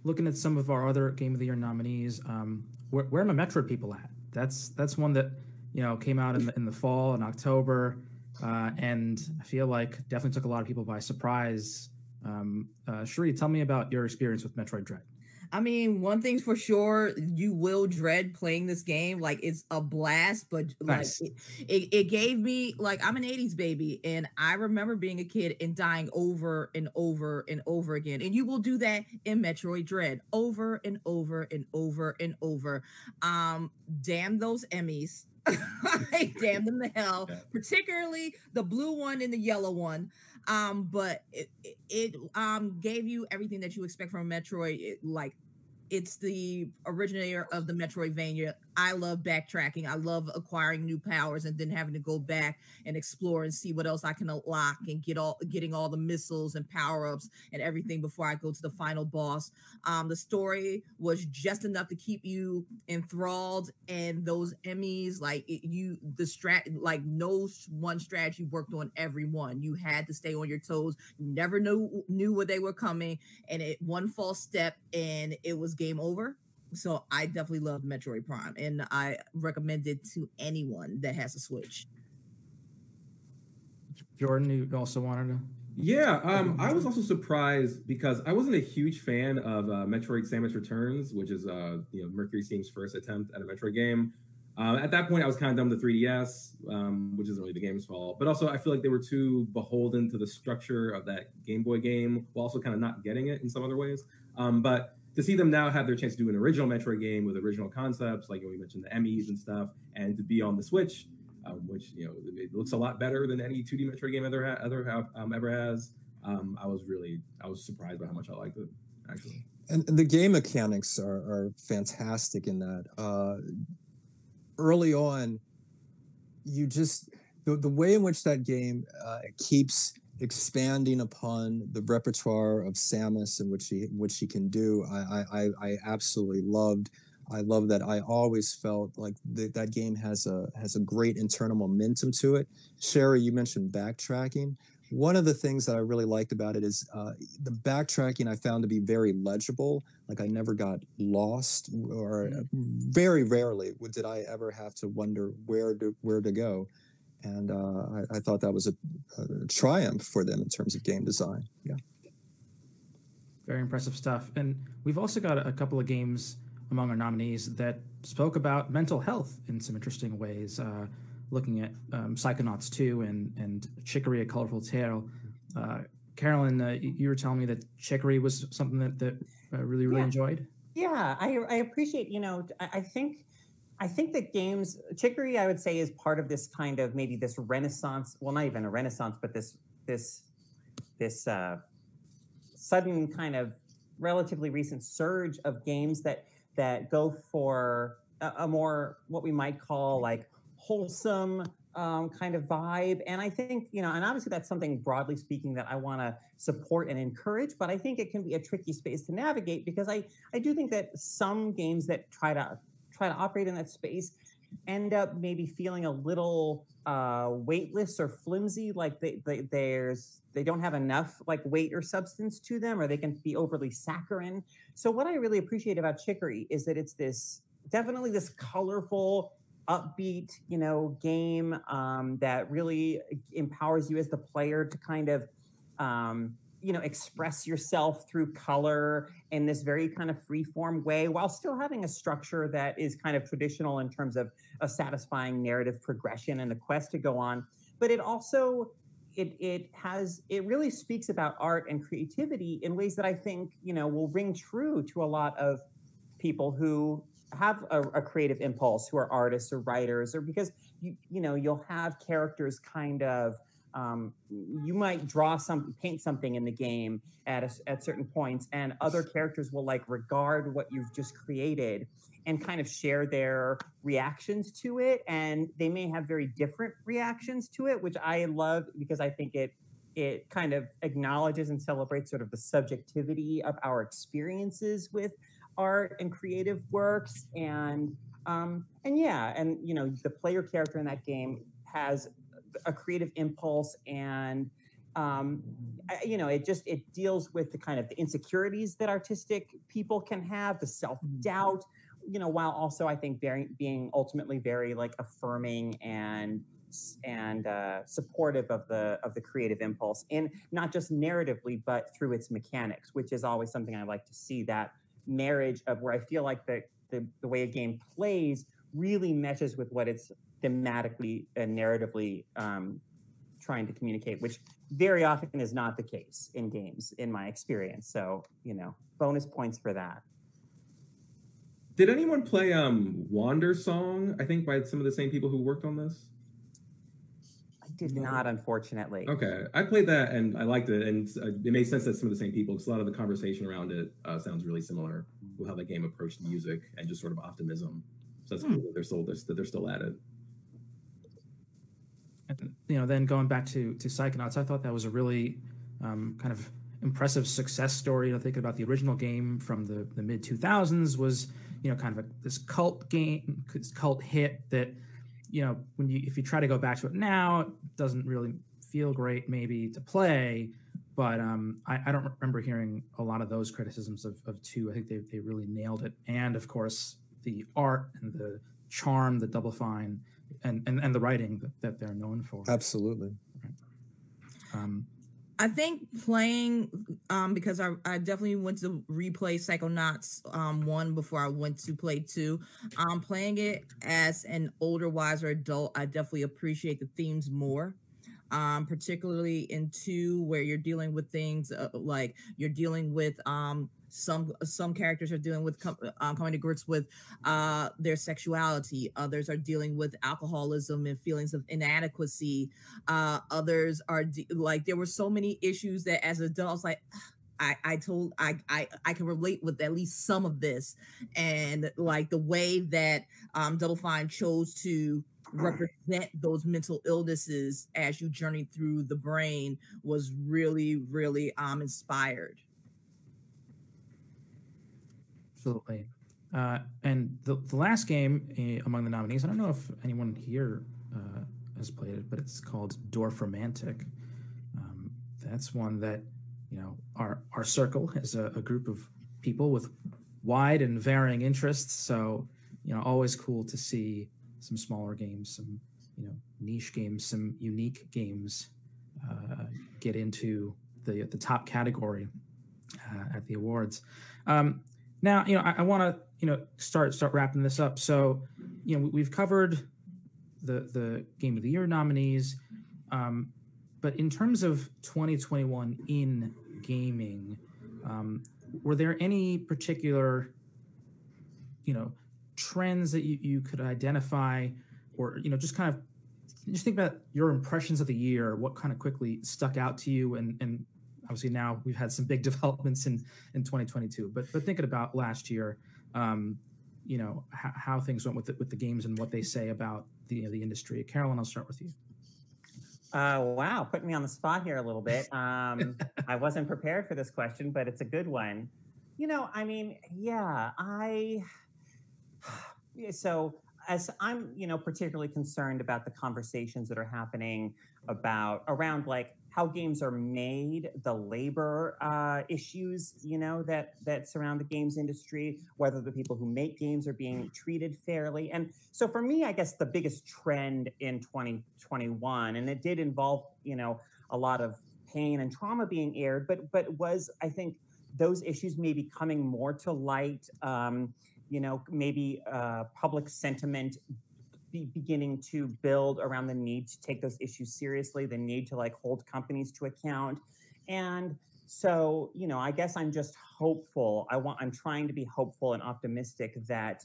Looking at some of our other Game of the Year nominees, where are my Metroid people at? That's one that came out in the fall in October, and I feel like definitely took a lot of people by surprise. Sheree, tell me about your experience with Metroid Dread. I mean, one thing's for sure, you will dread playing this game. Like, it's a blast, but Nice. like it gave me, like, I'm an 80s baby, and I remember being a kid and dying over and over and over again. And you will do that in Metroid Dread over and over and over and over. Damn those Emmys. I damn them to hell, particularly the blue one and the yellow one. But it gave you everything that you expect from a Metroid. It's the originator of the Metroidvania. I love backtracking. I love acquiring new powers and then having to go back and explore and see what else I can unlock and getting all the missiles and power-ups and everything before I go to the final boss. The story was just enough to keep you enthralled, and those Emmys, no one strategy worked on every one. You had to stay on your toes. You never knew where they were coming, and one false step and it was game over. So I definitely love Metroid Prime, and I recommend it to anyone that has a Switch. Jordan, you also wanted to? Yeah, I was also surprised because I wasn't a huge fan of Metroid Samus Returns, which is Mercury Steam's first attempt at a Metroid game. At that point, I was kind of done with the 3DS, which isn't really the game's fault. But also, I feel like they were too beholden to the structure of that Game Boy game, while also kind of not getting it in some other ways. But to see them now have their chance to do an original Metroid game with original concepts, like we mentioned the Emmys and stuff, and to be on the Switch, which it looks a lot better than any 2D Metroid game ever has. I was surprised by how much I liked it, actually. And the game mechanics are fantastic in that. Early on, the way in which that game keeps expanding upon the repertoire of Samus and what she can do, I absolutely loved. I love that. I always felt like that game has a great internal momentum to it. Sherry, you mentioned backtracking. One of the things that I really liked about it is the backtracking I found to be very legible. Like, I never got lost, or very rarely did I ever have to wonder where to go. And I thought that was a triumph for them in terms of game design. Yeah. Very impressive stuff. And we've also got a couple of games among our nominees that spoke about mental health in some interesting ways, looking at Psychonauts 2 and Chicory: A Colorful Tale. Carolyn, you were telling me that Chicory was something that really enjoyed. Yeah, I appreciate, I think that games, Chicory, I would say, is part of this kind of maybe this renaissance, well, not even a renaissance, but this sudden kind of relatively recent surge of games that go for a more, what we might call, like, wholesome kind of vibe. And I think, and obviously that's something, broadly speaking, that I want to support and encourage, but I think it can be a tricky space to navigate, because I do think that some games that try to operate in that space end up maybe feeling a little weightless or flimsy, like they don't have enough, like, weight or substance to them, or they can be overly saccharine. So what I really appreciate about Chicory is that it's definitely this colorful, upbeat, game that really empowers you as the player to kind of express yourself through color in this very kind of free-form way, while still having a structure that is kind of traditional in terms of a satisfying narrative progression and a quest to go on. But it also, it really speaks about art and creativity in ways that I think, will ring true to a lot of people who have a creative impulse, who are artists or writers, or because you'll have characters kind of, you might paint something in the game at certain points, and other characters will, like, regard what you've just created and kind of share their reactions to it. And they may have very different reactions to it, which I love, because I think it kind of acknowledges and celebrates sort of the subjectivity of our experiences with art and creative works. And the player character in that game has a creative impulse and it deals with the kind of the insecurities that artistic people can have, the self-doubt, while also I think being ultimately very like affirming and supportive of the creative impulse, and not just narratively, but through its mechanics, which is always something I like to see, that marriage of where I feel like the way a game plays really meshes with what it's thematically and narratively trying to communicate, which very often is not the case in games, in my experience. So, bonus points for that. Did anyone play Wander Song? I think by some of the same people who worked on this. I did not, unfortunately. Okay, I played that and I liked it, and it made sense that some of the same people, because a lot of the conversation around it sounds really similar with how the game approached music and just sort of optimism. So that's cool that they're still at it. And, then going back to Psychonauts, I thought that was a really kind of impressive success story. Thinking about the original game from the mid 2000s was, kind of this cult game, cult hit that, if you try to go back to it now, it doesn't really feel great maybe to play. But I don't remember hearing a lot of those criticisms of 2. I think they really nailed it. And of course, the art and the charm, the Double Fine, and the writing that they're known for. Absolutely. I think playing, because I definitely went to replay Psychonauts 1 before I went to play 2. Playing it as an older, wiser adult, I definitely appreciate the themes more. Particularly in 2, where you're dealing with things like you're dealing with some characters are dealing with coming to grips with their sexuality. Others are dealing with alcoholism and feelings of inadequacy. Others are like, there were so many issues that as adults, like, I can relate with at least some of this. And like the way that Double Fine chose to represent those mental illnesses as you journey through the brain was really, really inspired. Absolutely. And the last game among the nominees, I don't know if anyone here has played it, but it's called Dorfromantik. That's one that, our circle is a group of people with wide and varying interests. So, always cool to see some smaller games, some, niche games, some unique games get into the top category at the awards. Now, I want to, start wrapping this up. So, we've covered the Game of the Year nominees, but in terms of 2021 in gaming, were there any particular, trends that you could identify, or, just kind of just think about your impressions of the year, what kind of quickly stuck out to you, and obviously now we've had some big developments in 2022, but thinking about last year, how things went with the games and what they say about the industry. Carolyn, I'll start with you. Wow, putting me on the spot here a little bit. I wasn't prepared for this question, but it's a good one. So as I'm, particularly concerned about the conversations that are happening around like how games are made, the labor issues, that surround the games industry, whether the people who make games are being treated fairly. And so for me, I guess the biggest trend in 2021, and it did involve, a lot of pain and trauma being aired, but was, I think, those issues maybe coming more to light, maybe public sentiment beginning to build around the need to take those issues seriously, the need to like hold companies to account. And so, I guess I'm just hopeful. I'm trying to be hopeful and optimistic that,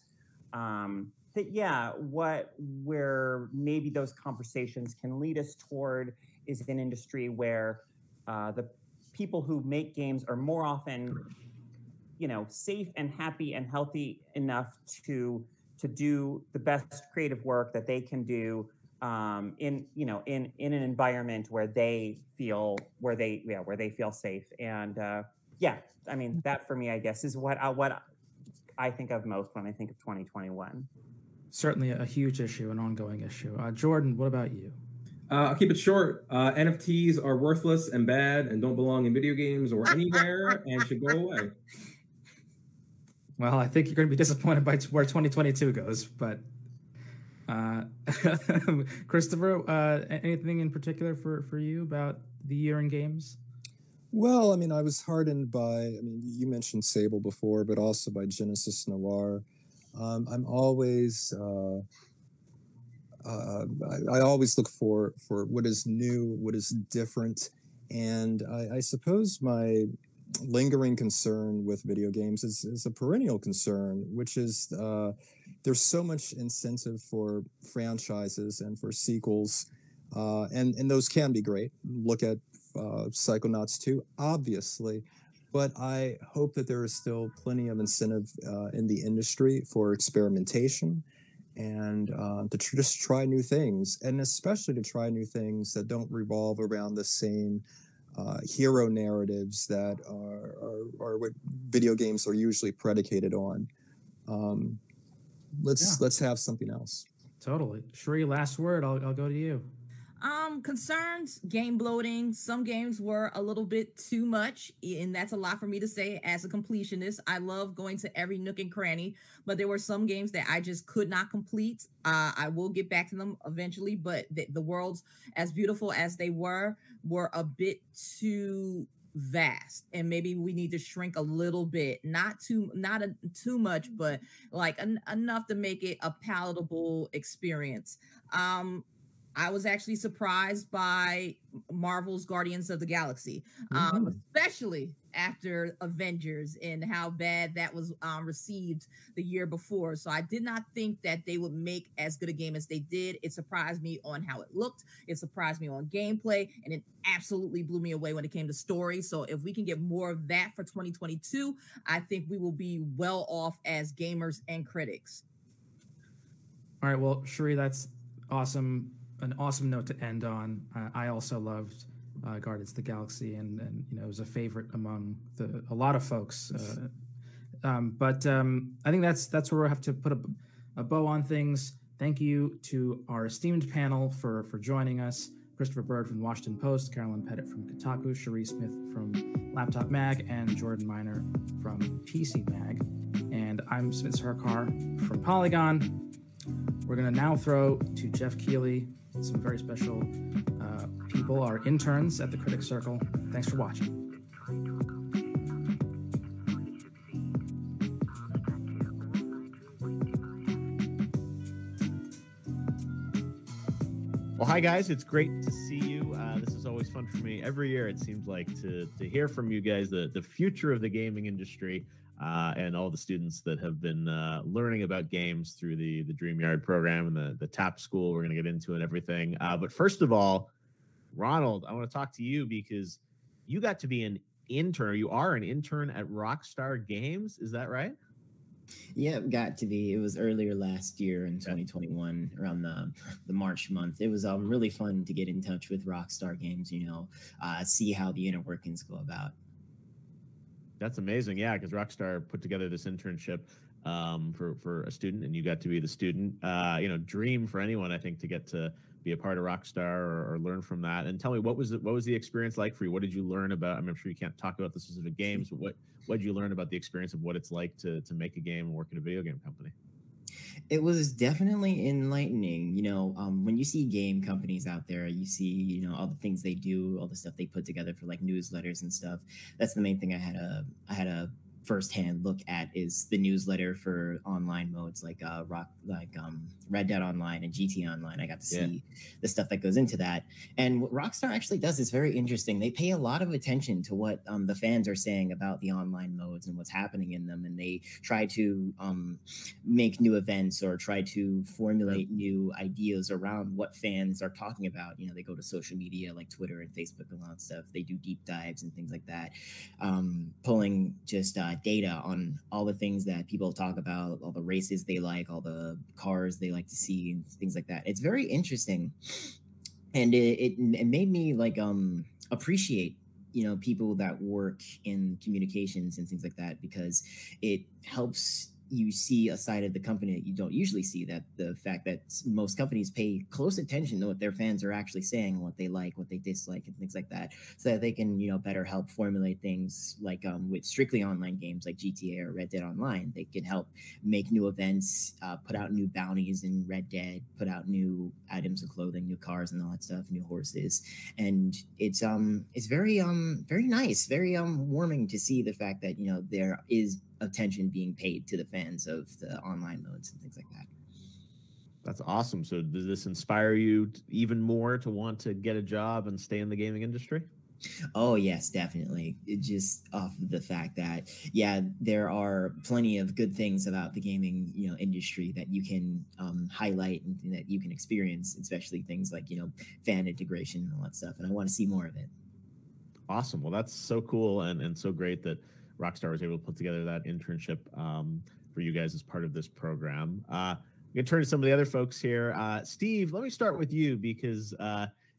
where maybe those conversations can lead us toward is an industry where the people who make games are more often, safe and happy and healthy enough to do the best creative work that they can do in an environment where they feel safe. And that for me, I guess, is what I think of most when I think of 2021. Certainly a huge issue, an ongoing issue. Jordan, what about you? I'll keep it short. NFTs are worthless and bad and don't belong in video games or anywhere and should go away. Well, I think you're going to be disappointed by where 2022 goes, but Christopher, anything in particular for you about the year in games? Well, I mean, I was heartened by, I mean, you mentioned Sable before, but also by Genesis Noir. I'm always, I always look for what is new, what is different. And I suppose my lingering concern with video games is a perennial concern, which is there's so much incentive for franchises and for sequels, and those can be great. Look at Psychonauts 2, obviously, but I hope that there is still plenty of incentive in the industry for experimentation and to just try new things, and especially to try new things that don't revolve around the same hero narratives that are what video games are usually predicated on. Let's have something else. Totally. Sheree, last word. I'll go to you. Concerns, game bloating. Some games were a little bit too much, and that's a lot for me to say as a completionist. I love going to every nook and cranny, but there were some games that I just could not complete. I will get back to them eventually, but the worlds, as beautiful as they were a bit too vast, and maybe we need to shrink a little bit, not too much, but like enough to make it a palatable experience. I was actually surprised by Marvel's Guardians of the Galaxy, especially after Avengers and how bad that was received the year before. So I did not think that they would make as good a game as they did. It surprised me on how it looked. It surprised me on gameplay, and it absolutely blew me away when it came to story. So if we can get more of that for 2022, I think we will be well off as gamers and critics. All right. Well, Sheree, that's awesome. An awesome note to end on. I also loved Guardians of the Galaxy, and it was a favorite among a lot of folks. But I think that's where we'll have to put a bow on things. Thank you to our esteemed panel for joining us: Christopher Bird from the Washington Post, Carolyn Pettit from Kotaku, Sheree Smith from Laptop Mag, and Jordan Miner from PC Mag. And I'm Smith Sarkar from Polygon. We're going to now throw to Jeff Keighley, some very special people, our interns at the Critics Circle. Thanks for watching. Well, hi guys, it's great to see you. This is always fun for me. Every year it seems like to hear from you guys the future of the gaming industry. And all the students that have been learning about games through the DreamYard program and the TAP school we're going to get into and everything. But first of all, Ronald, I want to talk to you because you got to be an intern. You are an intern at Rockstar Games. Is that right? Yeah, got to be. It was earlier last year in 2021, around the March month. It was really fun to get in touch with Rockstar Games, see how the inner workings go about. That's amazing. Yeah, because Rockstar put together this internship for a student, and you got to be the student. Dream for anyone, I think, to get to be a part of Rockstar or learn from that. And tell me, what was the experience like for you? What did you learn about? I'm sure you can't talk about the specific games, but what did you learn about the experience of what it's like to make a game and work in a video game company? It was definitely enlightening. When you see game companies out there, you see, all the things they do, all the stuff they put together for like newsletters and stuff. That's the main thing I had a firsthand look at is the newsletter for online modes like Red Dead Online and GTA Online. I got to see the stuff that goes into that. And what Rockstar actually does is very interesting. They pay a lot of attention to what the fans are saying about the online modes and what's happening in them. And they try to make new events or try to formulate new ideas around what fans are talking about. They go to social media like Twitter and Facebook and all that stuff. They do deep dives and things like that, pulling just data on all the things that people talk about, all the races they like, all the cars they like to see, and things like that. It's very interesting, and it made me appreciate people that work in communications and things like that, because it helps you see a side of the company that you don't usually see, that the fact that most companies pay close attention to what their fans are actually saying, what they like, what they dislike, and things like that, so that they can, better help formulate things like with strictly online games like GTA or Red Dead Online. They can help make new events, put out new bounties in Red Dead, put out new items of clothing, new cars and all that stuff, new horses. And it's very very nice, very warming to see the fact that there is attention being paid to the fans of the online modes and things like that. That's awesome. So does this inspire you even more to want to get a job and stay in the gaming industry? Oh yes, definitely. It just off of the fact that there are plenty of good things about the gaming industry that you can highlight and that you can experience, especially things like fan integration and all that stuff. And I want to see more of it. Awesome. Well, that's so cool and so great that Rockstar was able to put together that internship for you guys as part of this program. I'm going to turn to some of the other folks here. Steve, let me start with you because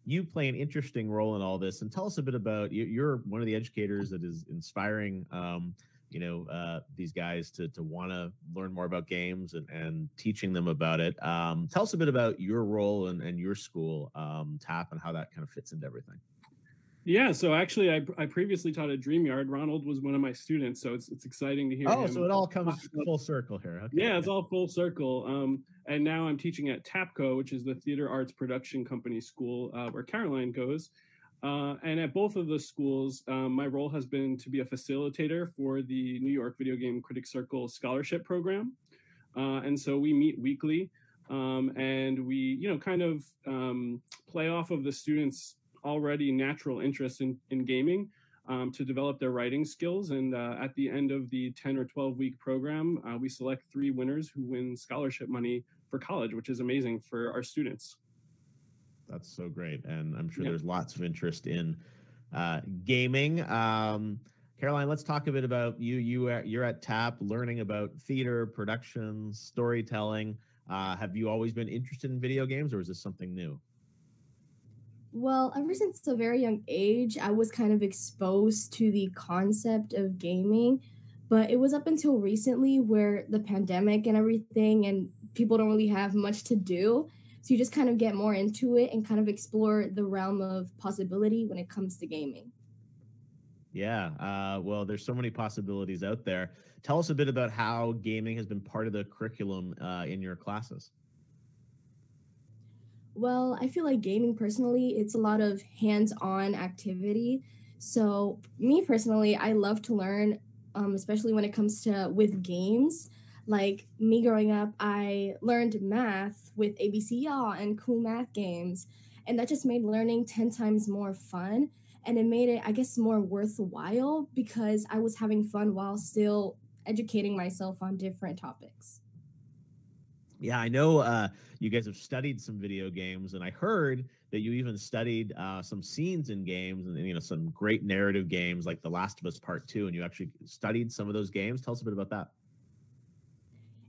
you play an interesting role in all this. And tell us a bit about you're one of the educators that is inspiring these guys to want to learn more about games and teaching them about it. Tell us a bit about your role and your school, TAP, and how that kind of fits into everything. Yeah, so actually, I previously taught at DreamYard. Ronald was one of my students, so it's exciting to hear. Oh, so it all comes full circle here. Okay. Yeah, it's all full circle. And now I'm teaching at TAPCO, which is the Theater Arts Production Company school where Caroline goes. And at both of the schools, my role has been to be a facilitator for the New York Video Game Critics Circle Scholarship Program. And so we meet weekly, and we kind of play off of the students' already natural interest in gaming to develop their writing skills. And at the end of the 10 or 12 week program, we select 3 winners who win scholarship money for college, which is amazing for our students. That's so great. And I'm sure there's lots of interest in gaming. Caroline, let's talk a bit about you. You're at TAP learning about theater, production, storytelling. Have you always been interested in video games, or is this something new? Well, ever since a very young age, I was kind of exposed to the concept of gaming, but it was up until recently where the pandemic and everything, and people don't really have much to do. So you just kind of get more into it and kind of explore the realm of possibility when it comes to gaming. Yeah, well, there's so many possibilities out there. Tell us a bit about how gaming has been part of the curriculum in your classes. Well, I feel like gaming personally, it's a lot of hands-on activity. So me personally, I love to learn, especially when it comes to with games. Like me growing up, I learned math with ABC Y'all and cool math games. And that just made learning 10 times more fun. And it made it, I guess, more worthwhile because I was having fun while still educating myself on different topics. Yeah, I know you guys have studied some video games, and I heard that you even studied some scenes in games and some great narrative games like The Last of Us Part 2, and you actually studied some of those games. Tell us a bit about that.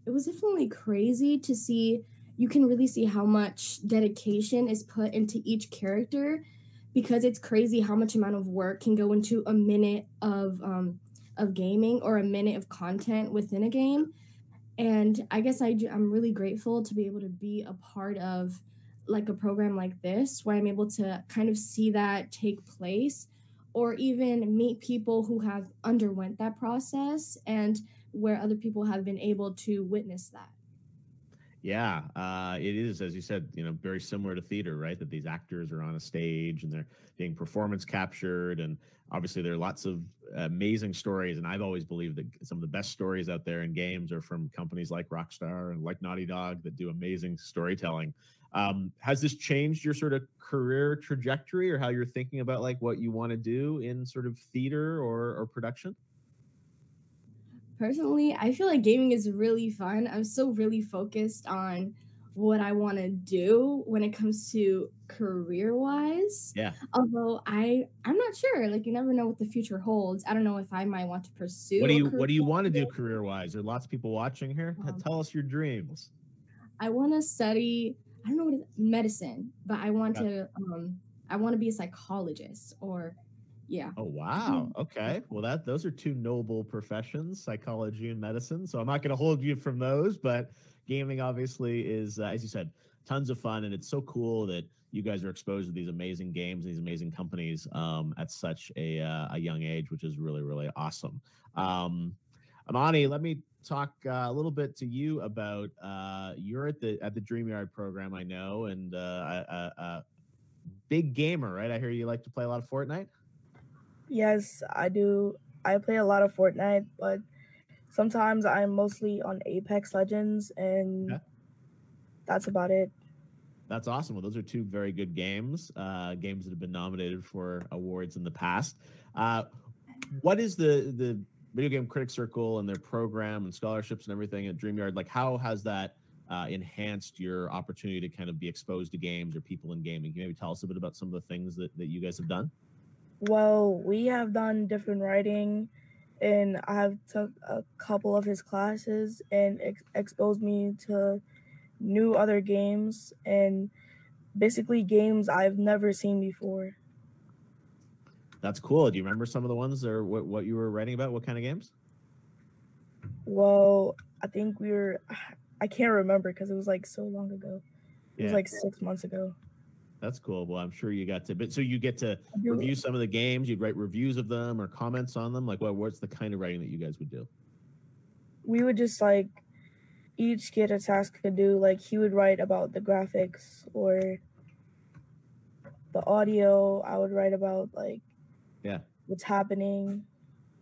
It was definitely crazy to see. You can really see how much dedication is put into each character, because it's crazy how much amount of work can go into a minute of gaming or a minute of content within a game. And I guess I'm really grateful to be able to be a part of like a program like this, where I'm able to kind of see that take place, or even meet people who have underwent that process and where other people have been able to witness that. Yeah, it is, as you said, very similar to theater, right? That these actors are on a stage and they're being performance captured. And obviously there are lots of amazing stories. And I've always believed that some of the best stories out there in games are from companies like Rockstar and like Naughty Dog that do amazing storytelling. Has this changed your sort of career trajectory, or how you're thinking about like what you want to do in sort of theater or production? Personally, I feel like gaming is really fun. I'm still really focused on what I want to do when it comes to career-wise. Yeah. Although I'm not sure. Like, you never know what the future holds. I don't know if I might want to pursue. What do you want to do career-wise? There are lots of people watching here. Tell us your dreams. I want to study, I don't know what it is, medicine, but I want to be a psychologist, or Yeah. Oh wow. Okay. Well, those are two noble professions, psychology and medicine. So I'm not going to hold you from those, but gaming obviously is, as you said, tons of fun, and it's so cool that you guys are exposed to these amazing games, these amazing companies at such a young age, which is really really awesome. Amani, let me talk a little bit to you about you're at the DreamYard program, I know, and big gamer, right? I hear you like to play a lot of Fortnite. Yes, I do. I play a lot of Fortnite, but sometimes I'm mostly on Apex Legends, and that's about it. That's awesome. Well, those are two very good games, games that have been nominated for awards in the past. What is the Video Game Critics Circle and their program and scholarships and everything at DreamYard? Like, how has that enhanced your opportunity to kind of be exposed to games or people in gaming? Can you maybe tell us a bit about some of the things that you guys have done? Well, we have done different writing, and I have took a couple of his classes and exposed me to new other games and basically games I've never seen before. That's cool. Do you remember some of the ones or what you were writing about? What kind of games? Well, I think I can't remember because it was like so long ago. It was like 6 months ago. That's cool. Well, I'm sure you got to, but so you get to review some of the games. You'd write reviews of them or comments on them. Like, what's the kind of writing that you guys would do? We would just like each get a task to do. Like he would write about the graphics or the audio. I would write about like what's happening.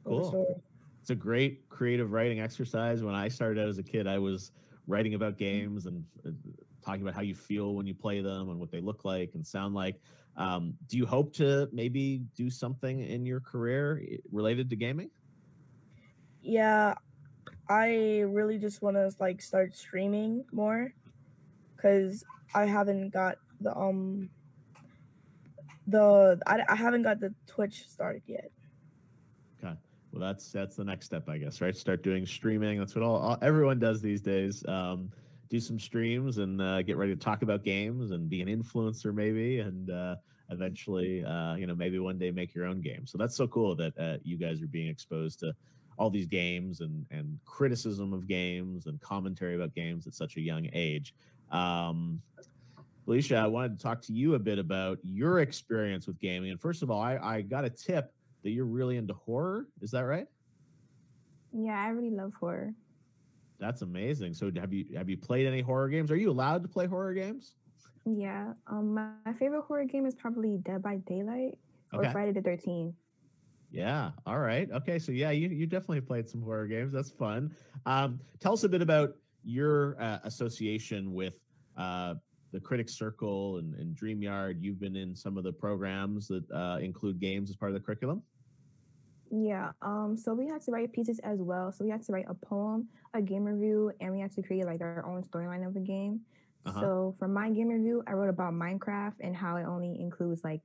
Cool. It's a great creative writing exercise. When I started out as a kid, I was writing about games and talking about how you feel when you play them and what they look like and sound like. Do you hope to maybe do something in your career related to gaming? Yeah, I really just want to like start streaming more because I haven't got I haven't got the Twitch started yet. Okay. Well, that's the next step, I guess, right? Start doing streaming. That's what everyone does these days. Do some streams and get ready to talk about games and be an influencer maybe, and eventually, maybe one day make your own game. So that's so cool that you guys are being exposed to all these games and criticism of games and commentary about games at such a young age. Felicia, I wanted to talk to you a bit about your experience with gaming. And first of all, I got a tip that you're really into horror. Is that right? Yeah, I really love horror. That's amazing. So have you played any horror games? Are you allowed to play horror games? Yeah. My favorite horror game is probably Dead by Daylight or Friday the 13th. Yeah. All right. Okay. So yeah, you definitely played some horror games. That's fun. Tell us a bit about your association with the Critics Circle and DreamYard. You've been in some of the programs that include games as part of the curriculum. Yeah, so we had to write pieces as well. So we had to write a poem, a game review, and we had to create like our own storyline of the game. So for my game review, I wrote about Minecraft and how it only includes like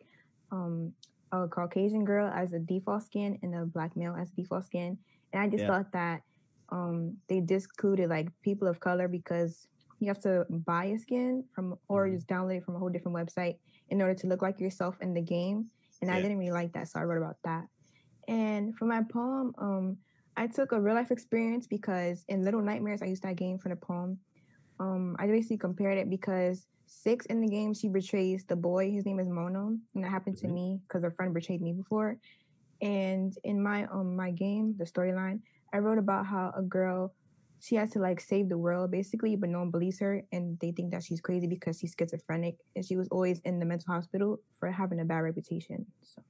a Caucasian girl as a default skin and a black male as default skin. And I just thought that they discluded like people of color because you have to buy a skin from or just download it from a whole different website in order to look like yourself in the game. And I didn't really like that, so I wrote about that. And for my poem, I took a real life experience because in Little Nightmares, I used that game for the poem. I basically compared it because 6 in the game, she betrays the boy. His name is Mono, and that happened to me because a friend betrayed me before. And in my my game, the storyline, I wrote about how a girl, she has to like save the world basically, but no one believes her, and they think that she's crazy because she's schizophrenic, and she was always in the mental hospital for having a bad reputation. So.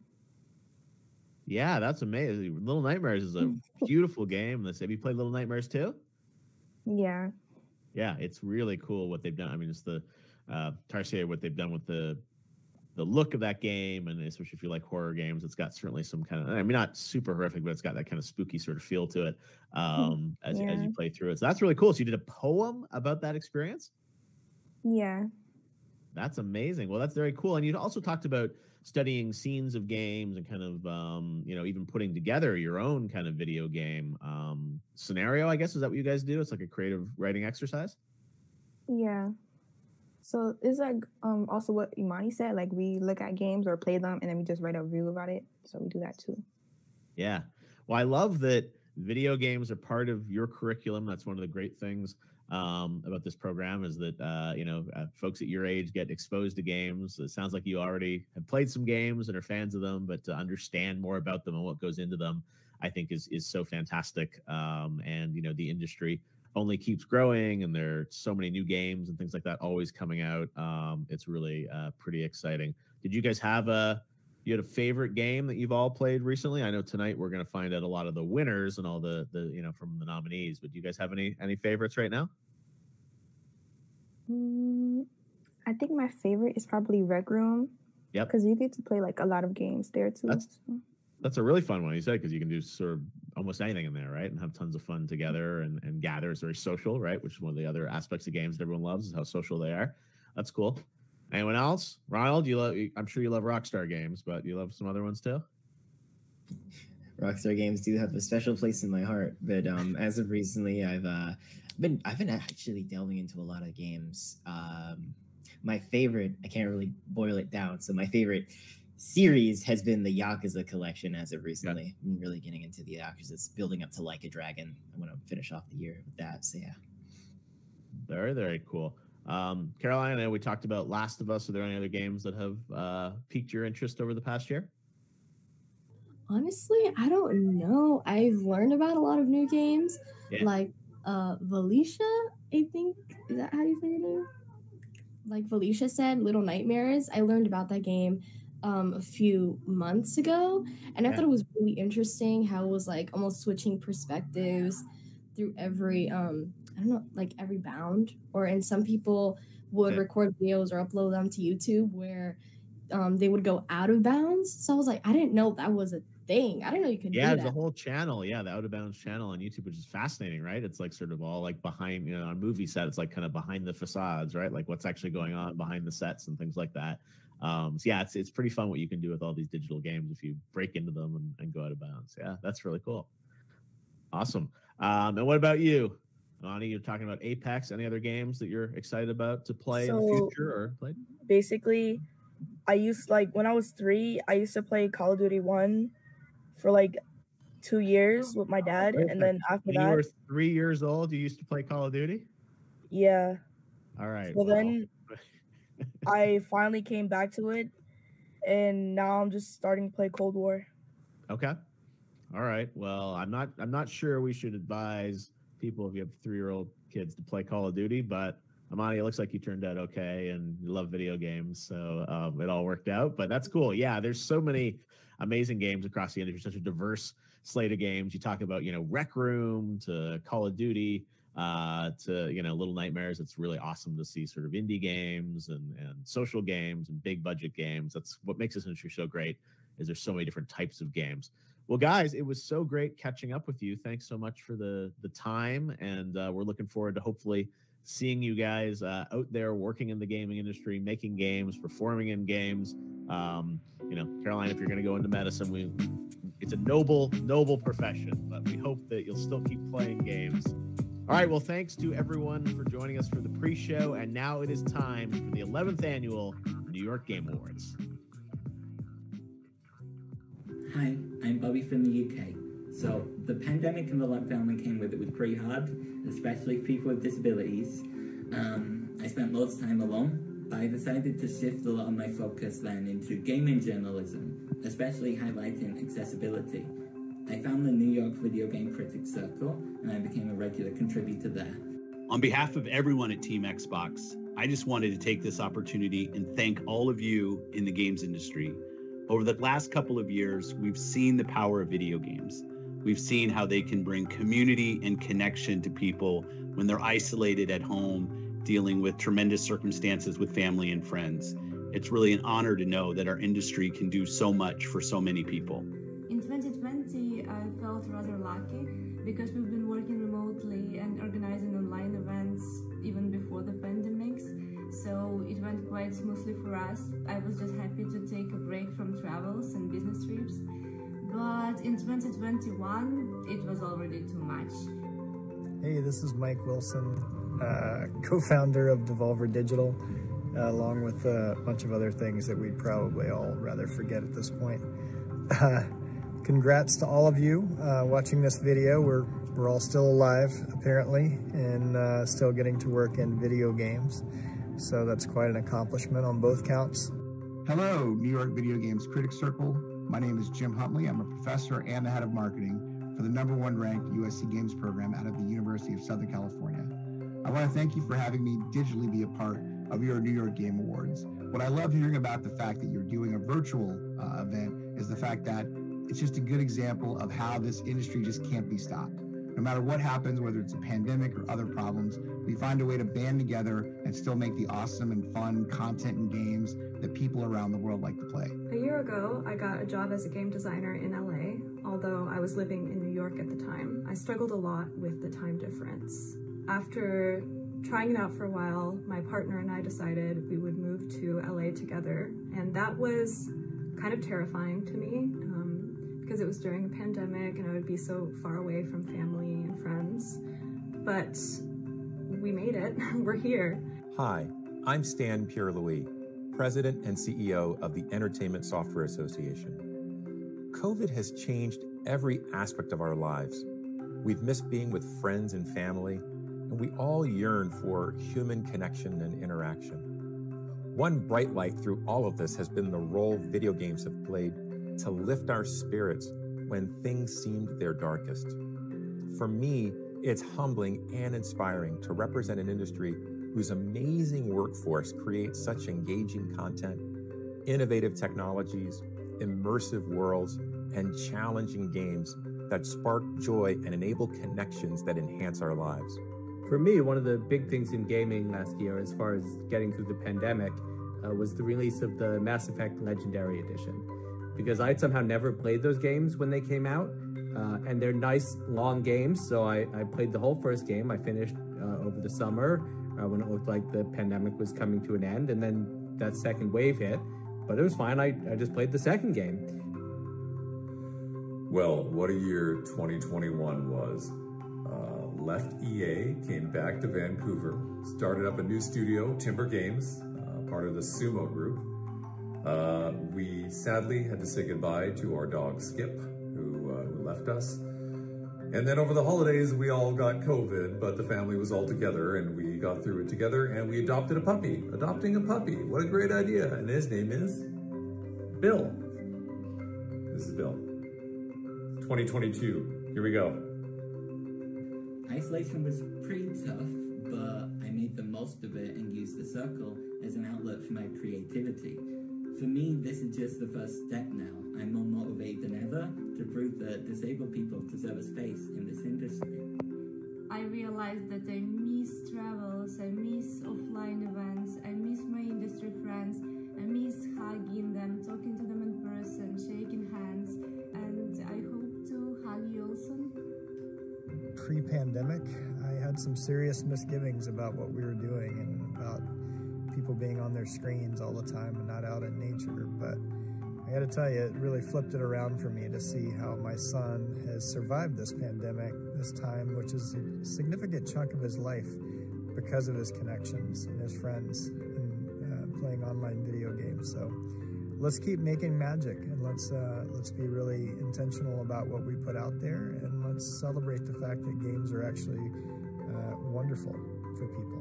Yeah, that's amazing. Little Nightmares is a beautiful game. Have you played Little Nightmares too? Yeah. Yeah, it's really cool what they've done. I mean, it's the Tarsier, what they've done with the look of that game, and especially if you like horror games, it's got certainly some kind of, I mean, not super horrific, but it's got that kind of spooky sort of feel to it as you play through it. So that's really cool. So you did a poem about that experience? Yeah. That's amazing. Well, that's very cool. And you also talked about studying scenes of games and kind of, even putting together your own kind of video game scenario, I guess. Is that what you guys do? It's like a creative writing exercise? Yeah. So it's like also what Imani said, like we look at games or play them and then we just write a review about it. So we do that too. Yeah. Well, I love that video games are part of your curriculum. That's one of the great things about this program is that, folks at your age get exposed to games. It sounds like you already have played some games and are fans of them, but to understand more about them and what goes into them, I think is so fantastic. And, the industry only keeps growing and there are so many new games and things like that always coming out. It's really pretty exciting. Did you guys have you had a favorite game that you've all played recently? I know tonight we're going to find out a lot of the winners and all the from the nominees, but do you guys have any favorites right now? I think my favorite is probably Rec Room. Yep. Because you get to play like a lot of games there too. That's a really fun one, you said, because you can do sort of almost anything in there, right? And have tons of fun together and gather. It's very social, right? Which is one of the other aspects of games that everyone loves is how social they are. That's cool. Anyone else? Ronald, I'm sure you love Rockstar games, but you love some other ones too? Rockstar games do have a special place in my heart, but as of recently, I've been actually delving into a lot of games. My favorite, I can't really boil it down, so my favorite series has been the Yakuza collection as of recently. Yeah. I'm really getting into the Yakuza. It's building up to Like a Dragon. I want to finish off the year with that, so yeah. Very, very cool. Caroline, I know we talked about Last of Us. Are there any other games that have piqued your interest over the past year? Honestly, I don't know. I've learned about a lot of new games, like Valicia, I think. Is that how you say your name? Like Valicia said, Little Nightmares. I learned about that game a few months ago, and I thought it was really interesting how it was like almost switching perspectives through every every bound, and some people would record videos or upload them to YouTube where they would go out of bounds. So I was like, I didn't know that was a thing. I didn't know you could do that. Yeah, there's a whole channel, the Out of Bounds channel on YouTube, which is fascinating, right? It's like sort of all like behind, on movie set, it's like kind of behind the facades, right? Like what's actually going on behind the sets and things like that. So yeah, it's pretty fun what you can do with all these digital games if you break into them and go out of bounds. Yeah, that's really cool. Awesome. And what about you? Ani, you're talking about Apex. Any other games that you're excited about to play in the future or play? Basically, when I was 3, I used to play Call of Duty 1 for like 2 years with my dad. And then after when you were 3 years old, you used to play Call of Duty? Yeah. All right. Well, then I finally came back to it. And now I'm just starting to play Cold War. Okay. All right. Well, I'm not sure we should advise people if you have 3-year-old kids to play Call of Duty, but Amani, it looks like you turned out okay and you love video games, so it all worked out. But that's cool. Yeah, there's so many amazing games across the industry, such a diverse slate of games. You talk about Rec Room to Call of Duty to Little Nightmares. It's really awesome to see sort of indie games and social games and big budget games. That's what makes this industry so great, is there's so many different types of games. Well, guys, it was so great catching up with you. Thanks so much for the time, and we're looking forward to hopefully seeing you guys out there working in the gaming industry, making games, performing in games. Caroline, if you're going to go into medicine, it's a noble profession, but we hope that you'll still keep playing games. All right, well, thanks to everyone for joining us for the pre-show, and now it is time for the 11th annual New York Game Awards. Hi, I'm Bobby from the UK. So, the pandemic and the lockdown that came with it was pretty hard, especially for people with disabilities. I spent loads of time alone, but I decided to shift a lot of my focus then into gaming journalism, especially highlighting accessibility. I found the New York Video Game Critics Circle, and I became a regular contributor there. On behalf of everyone at Team Xbox, I just wanted to take this opportunity and thank all of you in the games industry. Over the last couple of years, we've seen the power of video games. We've seen how they can bring community and connection to people when they're isolated at home, dealing with tremendous circumstances with family and friends. It's really an honor to know that our industry can do so much for so many people. In 2020, I felt rather lucky because we've been working remotely and organizing online events even before the pandemics. So it went quite smoothly for us. I was just happy to take a break from travels and business trips. But in 2021, it was already too much. Hey, this is Mike Wilson, co-founder of Devolver Digital. along with a bunch of other things that we'd probably all rather forget at this point. Congrats to all of you watching this video. We're all still alive, apparently, and still getting to work in video games. So that's quite an accomplishment on both counts. Hello, New York Video Games Critics Circle. My name is Jim Huntley. I'm a professor and the head of marketing for the #1 ranked USC Games program out of the University of Southern California. I want to thank you for having me digitally be a part of your New York Game Awards. What I love hearing about the fact that you're doing a virtual event is the fact that it's just a good example of how this industry just can't be stopped. No matter what happens, whether it's a pandemic or other problems, we find a way to band together and still make the awesome and fun content and games that people around the world like to play. A year ago, I got a job as a game designer in LA, although I was living in New York at the time. I struggled a lot with the time difference. After trying it out for a while, my partner and I decided we would move to LA together, and that was kind of terrifying to me because it was during a pandemic and I would be so far away from family and friends, but we made it. We're here. Hi, I'm Stan Pierre-Louis, President and CEO of the Entertainment Software Association. COVID has changed every aspect of our lives. We've missed being with friends and family, and we all yearn for human connection and interaction. One bright light through all of this has been the role video games have played to lift our spirits when things seemed their darkest. For me, it's humbling and inspiring to represent an industry whose amazing workforce creates such engaging content, innovative technologies, immersive worlds, and challenging games that spark joy and enable connections that enhance our lives. For me, one of the big things in gaming last year, as far as getting through the pandemic, was the release of the Mass Effect Legendary Edition. Because I'd somehow never played those games when they came out, and they're nice, long games, so I played the whole first game. I finished over the summer when it looked like the pandemic was coming to an end, and then that second wave hit, but it was fine. I just played the second game. Well, what a year 2021 was. Left EA, came back to Vancouver, started up a new studio, Timber Games, part of the Sumo Group. We sadly had to say goodbye to our dog Skip, who left us. And then over the holidays, we all got COVID, but the family was all together and we got through it together and we adopted a puppy. Adopting a puppy, what a great idea. And his name is Bill. This is Bill. 2022, here we go. Isolation was pretty tough, but I made the most of it and used the circle as an outlet for my creativity. For me, this is just the first step now. I'm more motivated than ever to prove that disabled people deserve a space in this industry. I realized that I miss travels, I miss offline events, I miss my industry friends, I miss hugging them, talking to them in person, shaking hands, and I hope to hug you also. Pre-pandemic, I had some serious misgivings about what we were doing and about people being on their screens all the time and not out in nature, but I gotta tell you, it really flipped it around for me to see how my son has survived this pandemic, this time, which is a significant chunk of his life because of his connections and his friends and playing online video games. So let's keep making magic, and let's be really intentional about what we put out there, and let's celebrate the fact that games are actually wonderful for people.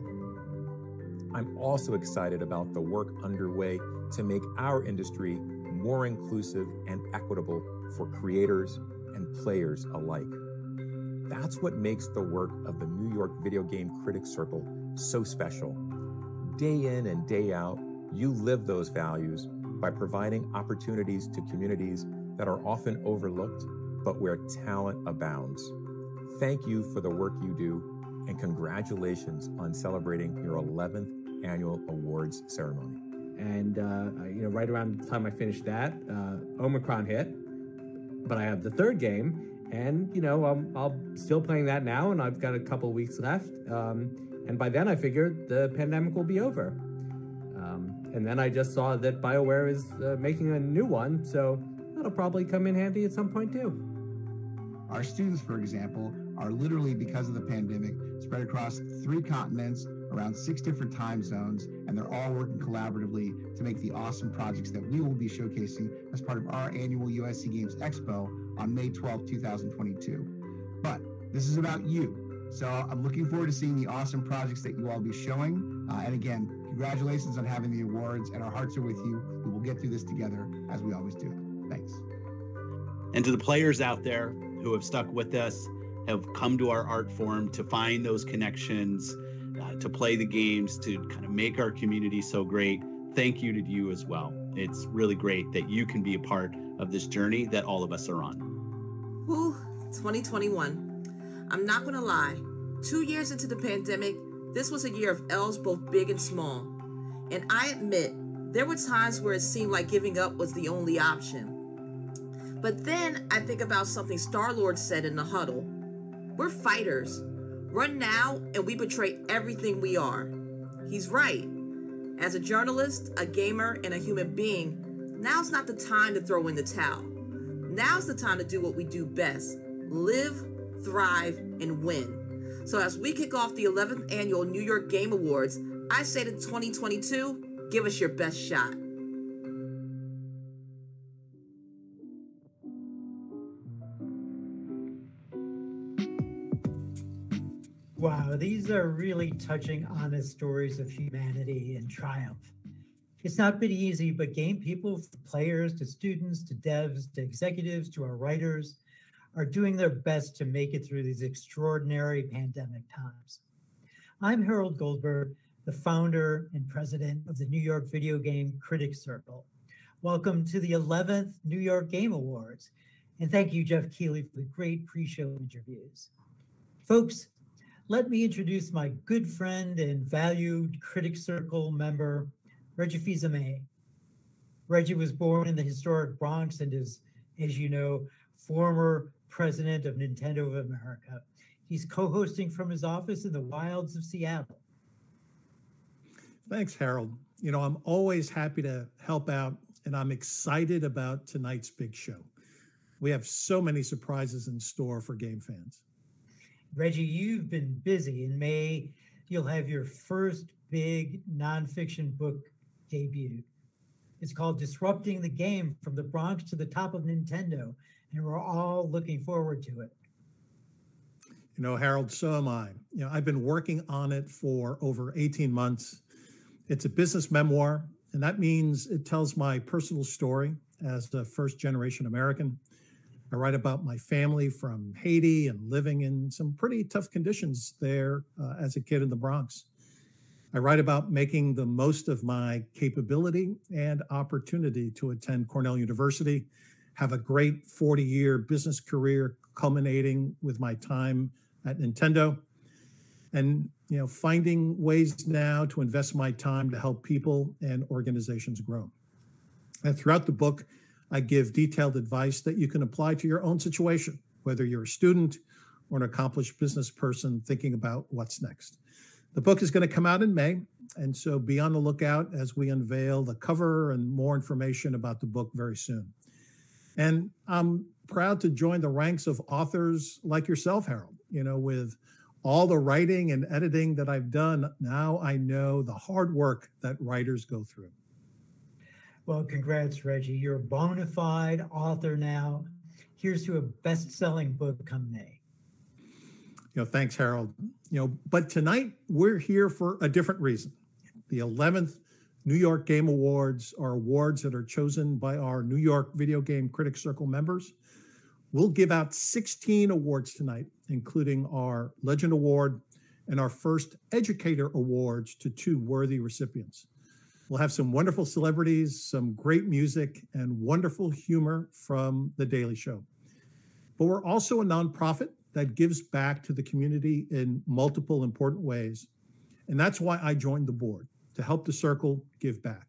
I'm also excited about the work underway to make our industry more inclusive and equitable for creators and players alike. That's what makes the work of the New York Video Game Critics Circle so special. Day in and day out, you live those values by providing opportunities to communities that are often overlooked, but where talent abounds. Thank you for the work you do, and congratulations on celebrating your 11th annual awards ceremony. And right around the time I finished that, Omicron hit, but I have the third game, and I'll still playing that now, and I've got a couple weeks left, and by then I figured the pandemic will be over. And then I just saw that BioWare is making a new one, so that'll probably come in handy at some point too. Our students, for example, are literally, because of the pandemic, spread across 3 continents, around 6 different time zones, and they're all working collaboratively to make the awesome projects that we will be showcasing as part of our annual USC Games Expo on May 12, 2022. But this is about you. So I'm looking forward to seeing the awesome projects that you all be showing. And again, congratulations on having the awards, and our hearts are with you. We will get through this together as we always do. Thanks. And to the players out there who have stuck with us, have come to our art forum to find those connections, to play the games, to kind of make our community so great, thank you to you as well. It's really great that you can be a part of this journey that all of us are on. Whew, 2021. I'm not gonna lie, 2 years into the pandemic, this was a year of L's both big and small. And I admit, there were times where it seemed like giving up was the only option. But then I think about something Star-Lord said in the huddle. We're fighters. Run now and we betray everything we are. He's right. As a journalist, a gamer, and a human being, now's not the time to throw in the towel. Now's the time to do what we do best. Live, thrive, and win. So as we kick off the 11th annual New York Game Awards, I say to 2022, give us your best shot. Wow, these are really touching, honest stories of humanity and triumph. It's not been easy, but game people, from players to students to devs to executives to our writers, are doing their best to make it through these extraordinary pandemic times. I'm Harold Goldberg, the founder and president of the New York Video Game Critics Circle. Welcome to the 11th New York Game Awards. And thank you, Jeff Keighley, for the great pre-show interviews. Folks, let me introduce my good friend and valued Critics Circle member, Reggie Fils-Aimé. Reggie was born in the historic Bronx and is, as you know, former president of Nintendo of America. He's co-hosting from his office in the wilds of Seattle. Thanks, Harold. You know, I'm always happy to help out, and I'm excited about tonight's big show. We have so many surprises in store for game fans. Reggie, you've been busy. In May, you'll have your first big nonfiction book debut. It's called Disrupting the Game from the Bronx to the Top of Nintendo, and we're all looking forward to it. You know, Harold, so am I. You know, I've been working on it for over 18 months. It's a business memoir, and that means it tells my personal story as a first-generation American. I write about my family from Haiti and living in some pretty tough conditions there as a kid in the Bronx. I write about making the most of my capability and opportunity to attend Cornell University, have a great 40-year business career culminating with my time at Nintendo, and finding ways now to invest my time to help people and organizations grow. And throughout the book, I give detailed advice that you can apply to your own situation, whether you're a student or an accomplished business person thinking about what's next. The book is going to come out in May, and so be on the lookout as we unveil the cover and more information about the book very soon. And I'm proud to join the ranks of authors like yourself, Harold. With all the writing and editing that I've done, now I know the hard work that writers go through. Well, congrats, Reggie. You're a bona fide author now. Here's to a best-selling book come May. Thanks, Harold. But tonight we're here for a different reason. The 11th New York Game Awards are awards that are chosen by our New York Video Game Critics Circle members. We'll give out 16 awards tonight, including our Legend Award and our first Educator Awards to 2 worthy recipients. We'll have some wonderful celebrities, some great music, and wonderful humor from The Daily Show. But we're also a nonprofit that gives back to the community in multiple important ways. And that's why I joined the board, to help the Circle give back.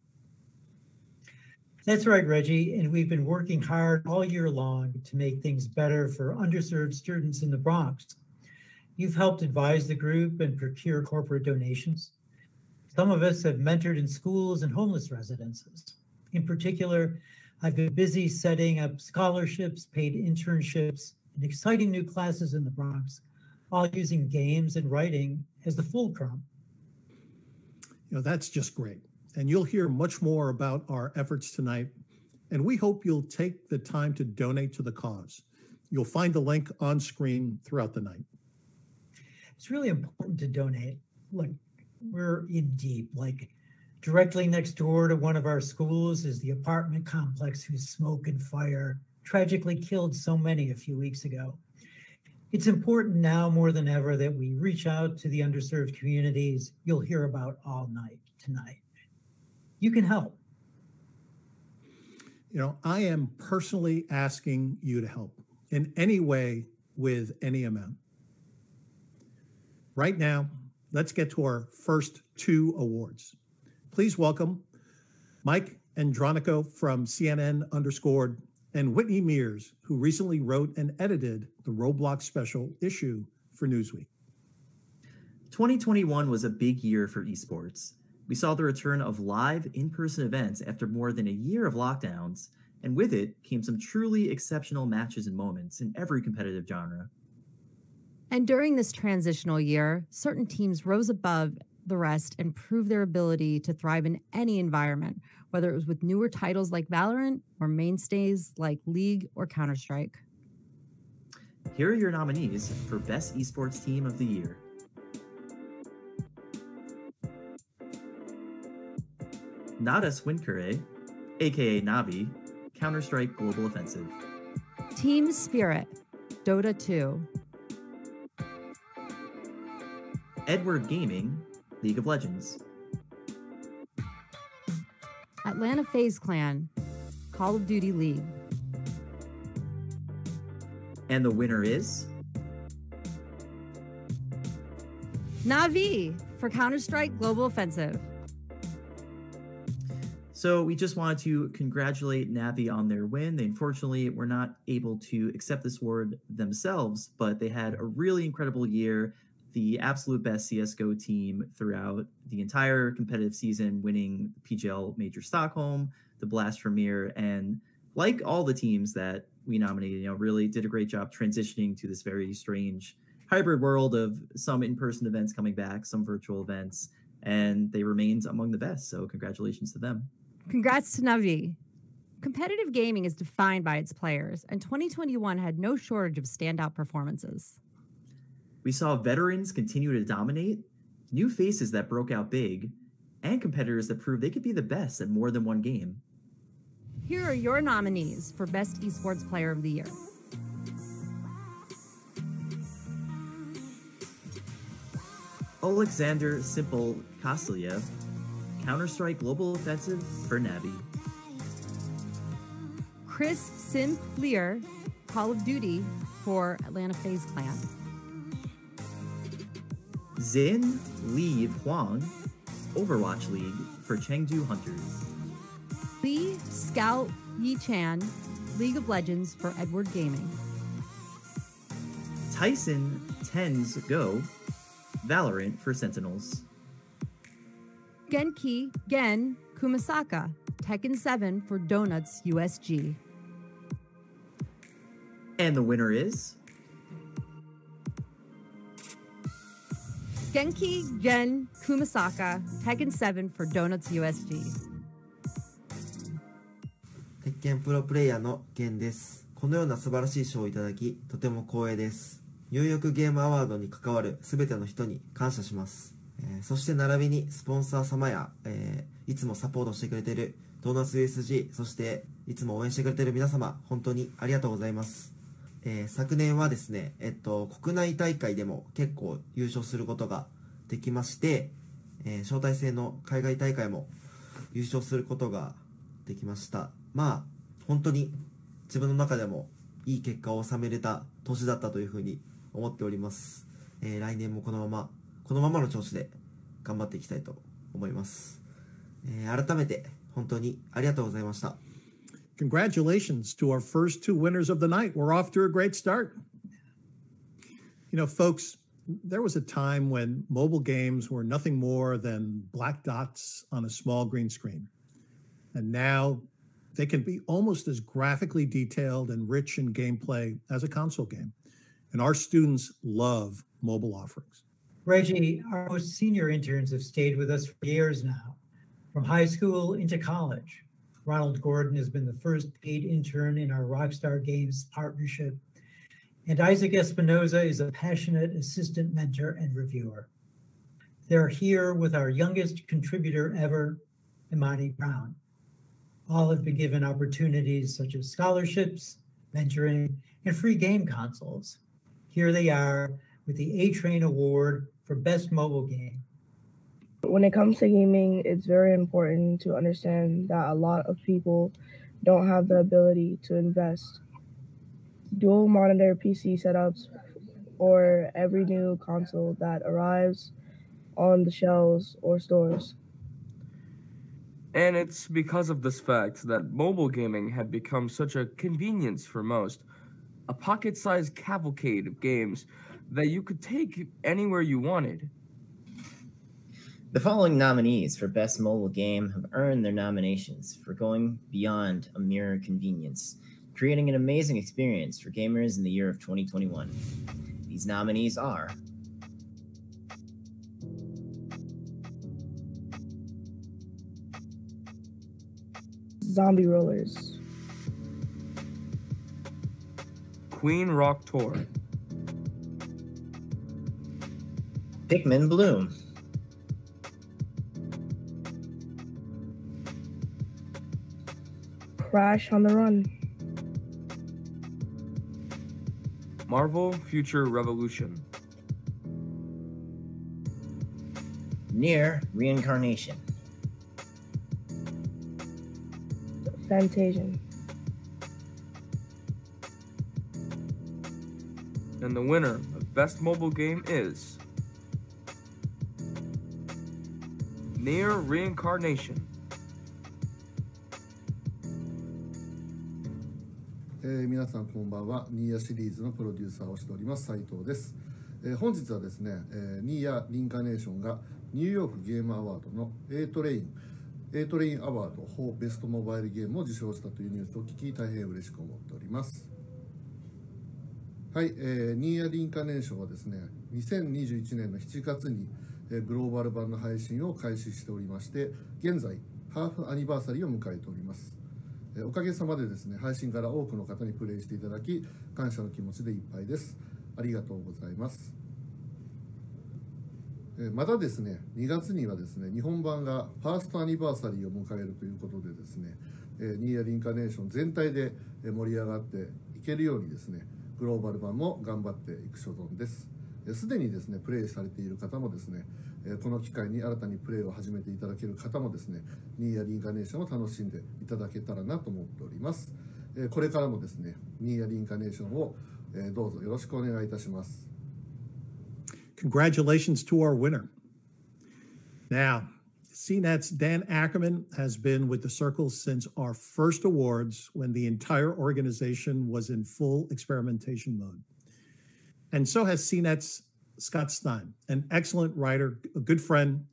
That's right, Reggie. And we've been working hard all year long to make things better for underserved students in the Bronx. You've helped advise the group and procure corporate donations. Some of us have mentored in schools and homeless residences. In particular, I've been busy setting up scholarships, paid internships, and exciting new classes in the Bronx, all using games and writing as the fulcrum. That's just great. And you'll hear much more about our efforts tonight. And we hope you'll take the time to donate to the cause. You'll find the link on screen throughout the night. It's really important to donate. Look, we're in deep. Like, directly next door to one of our schools is the apartment complex whose smoke and fire tragically killed so many a few weeks ago. It's important now more than ever that we reach out to the underserved communities you'll hear about all night tonight. You can help. I am personally asking you to help in any way with any amount. Right now, let's get to our first two awards. Please welcome Mike Andronico from CNN Underscored and Whitney Mears, who recently wrote and edited the Roblox special issue for Newsweek. 2021 was a big year for esports. We saw the return of live in-person events after more than a year of lockdowns, and with it came some truly exceptional matches and moments in every competitive genre. And during this transitional year, certain teams rose above the rest and proved their ability to thrive in any environment, whether it was with newer titles like Valorant or mainstays like League or Counter-Strike. Here are your nominees for Best Esports Team of the Year. Nada Swinkere, aka Navi, Counter-Strike Global Offensive. Team Spirit, Dota 2. Edward Gaming, League of Legends. Atlanta FaZe Clan, Call of Duty League. And the winner is Navi for Counter-Strike Global Offensive. So we just wanted to congratulate Navi on their win. They unfortunately were not able to accept this award themselves, but they had a really incredible year. The absolute best CSGO team throughout the entire competitive season, winning PGL Major Stockholm, the Blast Premier, and like all the teams that we nominated, really did a great job transitioning to this very strange hybrid world of some in-person events coming back, some virtual events, and they remained among the best. So congratulations to them. Congrats to Navi. Competitive gaming is defined by its players, and 2021 had no shortage of standout performances. We saw veterans continue to dominate, new faces that broke out big, and competitors that proved they could be the best at more than one game. Here are your nominees for Best Esports Player of the Year. Alexander Simple Kostelyev, Counter-Strike Global Offensive for Navi. Chris Simp Lear, Call of Duty for Atlanta FaZe Clan. Xin Li Huang, Overwatch League for Chengdu Hunters. Lee Scout Yi Chan, League of Legends for Edward Gaming. Tyson Tens Go, Valorant for Sentinels. Genki Gen Kumasaka, Tekken 7 for Donuts USG. And the winner is Genki Gen Kumasaka, Tekken 7 for Donuts USG. 鉄拳プロプレイヤーのゲンです。このような素晴らしい賞をいただき、とても光栄です。ニューヨークゲームアワードに関わるすべての人に感謝します。そして並びにスポンサー様や、いつもサポートしてくれているドーナツ USG、そしていつも応援してくれている皆様、本当にありがとうございます。昨年はですね、国内大会でも結構優勝することができまして、招待制の海外大会も優勝することができました。まあ本当に自分の中でもいい結果を収めれた年だったというふうに思っております。来年もこのままの調子で頑張っていきたいと思います。改めて本当にありがとうございました。Congratulations to our first two winners of the night. We're off to a great start. Folks, there was a time when mobile games were nothing more than black dots on a small green screen. And now they can be almost as graphically detailed and rich in gameplay as a console game. And our students love mobile offerings. Reggie, our most senior interns have stayed with us for years now, from high school into college. Ronald Gordon has been the first paid intern in our Rockstar Games partnership, and Isaac Espinoza is a passionate assistant mentor and reviewer. They're here with our youngest contributor ever, Imani Brown. All have been given opportunities such as scholarships, mentoring, and free game consoles. Here they are with the A-Train Award for Best Mobile Game. When it comes to gaming, it's very important to understand that a lot of people don't have the ability to invest. Dual monitor PC setups or every new console that arrives on the shelves or stores. And it's because of this fact that mobile gaming had become such a convenience for most, a pocket-sized cavalcade of games that you could take anywhere you wanted. The following nominees for Best Mobile Game have earned their nominations for going beyond a mere convenience, creating an amazing experience for gamers in the year of 2021. These nominees are Zombie Rollers, Queen Rock Tour, Pikmin Bloom, Crash on the Run, Marvel Future Revolution, Nier Reincarnation, Fantasian. and the winner of Best Mobile Game is Nier Reincarnation. 皆さんこんばんは。ニーヤシリーズのプロデューサーをしております斉藤です。本日はですね、ニーヤリンカネーションがニューヨークゲームアワードの A トレインアワード for ベストモバイルゲームを受賞したというニュースを聞き大変嬉しく思っております。はい、ニーヤリンカネーションはですね、2021年の7月にグローバル版の配信を開始しておりまして、現在ハーフアニバーサリーを迎えております。おかげさまでですね、配信から多くの方にプレイしていただき、感謝の気持ちでいっぱいです。ありがとうございます。またですね、2月にはですね、日本版がファーストアニバーサリーを迎えるということでですね、ニーヤリンカネーション全体で盛り上がっていけるようにですね、グローバル版も頑張っていく所存です。すでにですね、プレイされている方もですね、この機会に新たにプレイを始めていただける方もですね、ニーヤリンカネーションを楽しんでいただけたらなと思っております。これからもですね、ニーヤリンカネーションをどうぞよろしくお願いいたします。Congratulations to our winner. Now, CNET's Dan Ackerman has been with the Circle since our first awards when the entire organization was in full experimentation mode. And so has CNET's Scott Stein, an excellent writer, a good friend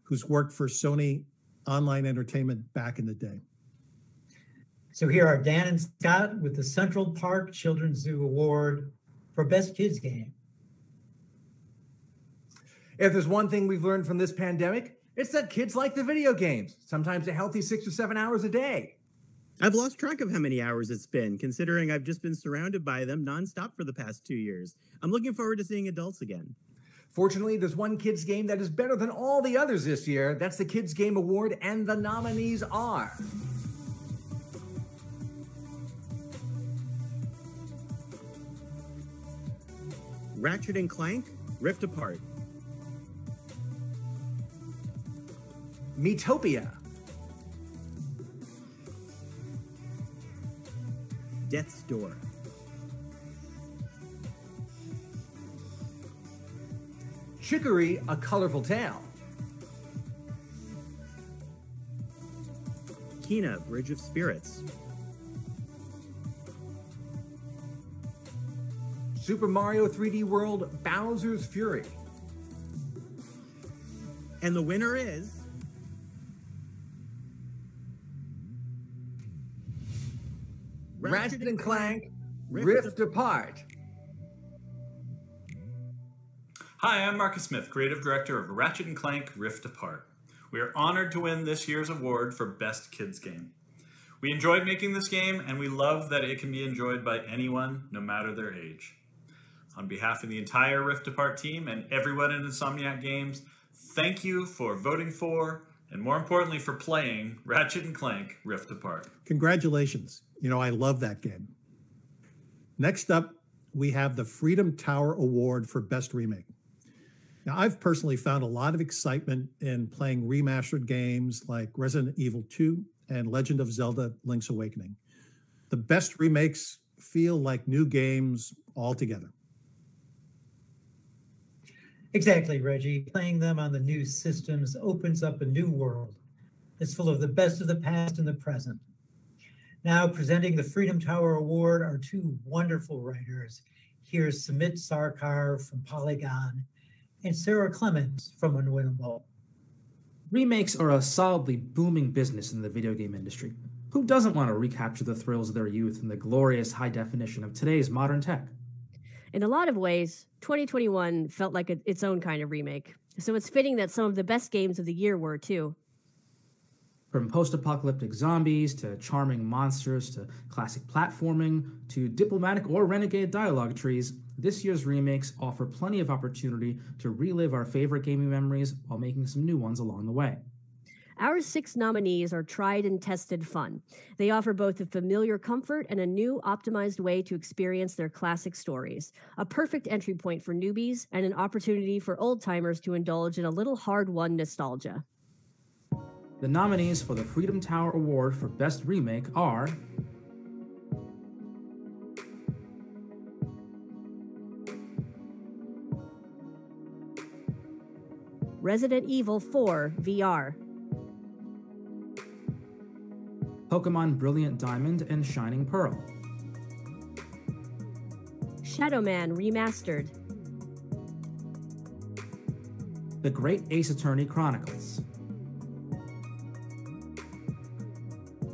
who's worked for Sony Online Entertainment back in the day. So here are Dan and Scott with the Central Park Children's Zoo Award for Best Kids Game. If there's one thing we've learned from this pandemic, it's that kids like the video games, sometimes a healthy 6 or 7 hours a day. I've lost track of how many hours it's been, considering I've just been surrounded by them nonstop for the past 2 years. I'm looking forward to seeing adults again. Fortunately, there's one kids game that is better than all the others this year. That's the Kids Game Award, and the nominees are Ratchet & Clank, Rift Apart. Miitopia, Death's Door, Chicory, A Colorful Tale, Kena, Bridge of Spirits, Super Mario 3D World, Bowser's Fury. And the winner is Ratchet & Clank, Rift Apart. Hi, I'm Marcus Smith, Creative Director of Ratchet & Clank Rift Apart. We are honored to win this year's award for Best Kids Game. We enjoyed making this game, and we love that it can be enjoyed by anyone, no matter their age. On behalf of the entire Rift Apart team and everyone at Insomniac Games, thank you for voting for, and more importantly, for playing Ratchet & Clank Rift Apart. Congratulations. You know, I love that game. Next up, we have the Freedom Tower Award for Best Remake. Now, I've personally found a lot of excitement in playing remastered games like Resident Evil 2 and Legend of Zelda: Link's Awakening. The best remakes feel like new games altogether. Exactly, Reggie. Playing them on the new systems opens up a new world. It's full of the best of the past and the present. Now, presenting the Freedom Tower Award are two wonderful writers. Here's Sumit Sarkar from Polygon and Sarah Clemens from Unwinnable. Remakes are a solidly booming business in the video game industry. Who doesn't want to recapture the thrills of their youth in the glorious high definition of today's modern tech? In a lot of ways, 2021 felt like its own kind of remake. So it's fitting that some of the best games of the year were, too. From post-apocalyptic zombies to charming monsters to classic platforming to diplomatic or renegade dialogue trees, this year's remakes offer plenty of opportunity to relive our favorite gaming memories while making some new ones along the way. Our 6 nominees are tried and tested fun. They offer both a familiar comfort and a new optimized way to experience their classic stories. A perfect entry point for newbies and an opportunity for old-timers to indulge in a little hard-won nostalgia. The nominees for the Freedom Tower Award for Best Remake are Resident Evil 4 VR, Pokemon Brilliant Diamond and Shining Pearl, Shadow Man Remastered, The Great Ace Attorney Chronicles,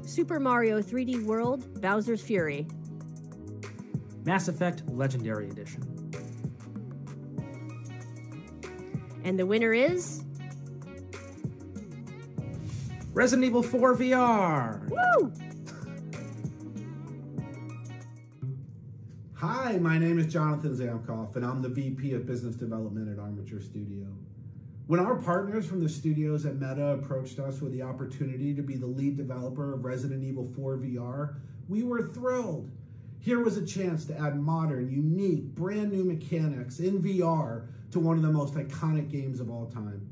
Super Mario 3D World Bowser's Fury, Mass Effect Legendary Edition. And the winner is Resident Evil 4 VR. Woo! Hi, my name is Jonathan Zamkoff, and I'm the VP of Business Development at Armature Studio. When our partners from the studios at Meta approached us with the opportunity to be the lead developer of Resident Evil 4 VR, we were thrilled. Here was a chance to add modern, unique, brand new mechanics in VR to one of the most iconic games of all time.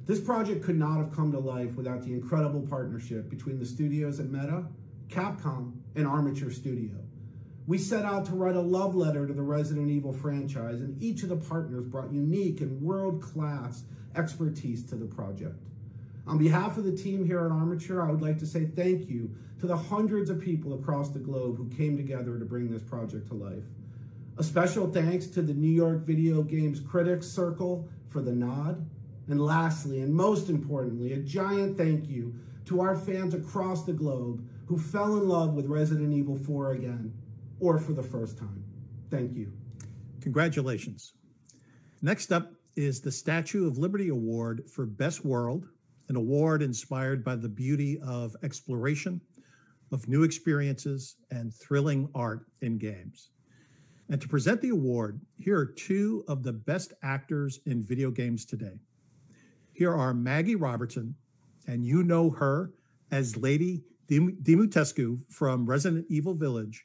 This project could not have come to life without the incredible partnership between the studios at Meta, Capcom, and Armature Studio. We set out to write a love letter to the Resident Evil franchise, and each of the partners brought unique and world-class expertise to the project. On behalf of the team here at Armature, I would like to say thank you to the hundreds of people across the globe who came together to bring this project to life. A special thanks to the New York Video Games Critics Circle for the nod. And lastly, and most importantly, a giant thank you to our fans across the globe who fell in love with Resident Evil 4 again, or for the first time. Thank you. Congratulations. Next up is the Statue of Liberty Award for Best World, an award inspired by the beauty of exploration, of new experiences, and thrilling art in games. And to present the award, here are 2 of the best actors in video games today. Here are Maggie Robertson, and you know her as Lady Dimitrescu from Resident Evil Village,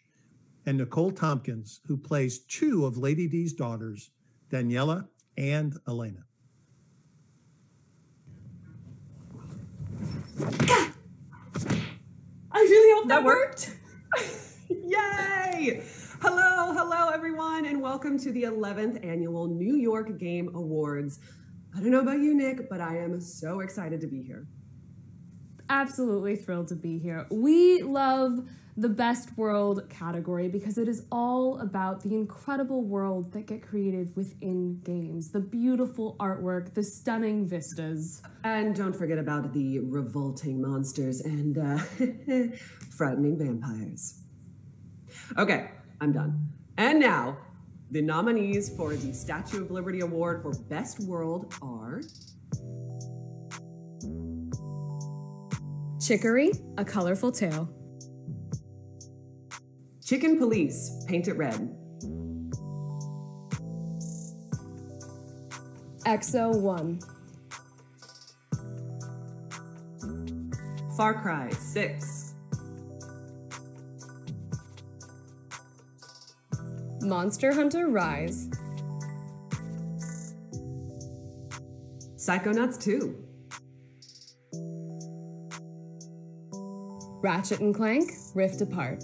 and Nicole Tompkins, who plays 2 of Lady D's daughters, Daniela and Elena. I really hope that worked. Yay! Hello, everyone, and welcome to the 11th Annual New York Game Awards. I don't know about you, Nick, but I am so excited to be here. Absolutely thrilled to be here. We love the Best World category because it is all about the incredible worlds that get created within games, the beautiful artwork, the stunning vistas. And don't forget about the revolting monsters and frightening vampires. Okay, I'm done. And now, The nominees for the Statue of Liberty Award for Best World are Chicory, A Colorful Tale. Chicken Police, Paint It Red. Exo 1. Far Cry 6. Monster Hunter Rise. Psychonauts 2. Ratchet and Clank, Rift Apart.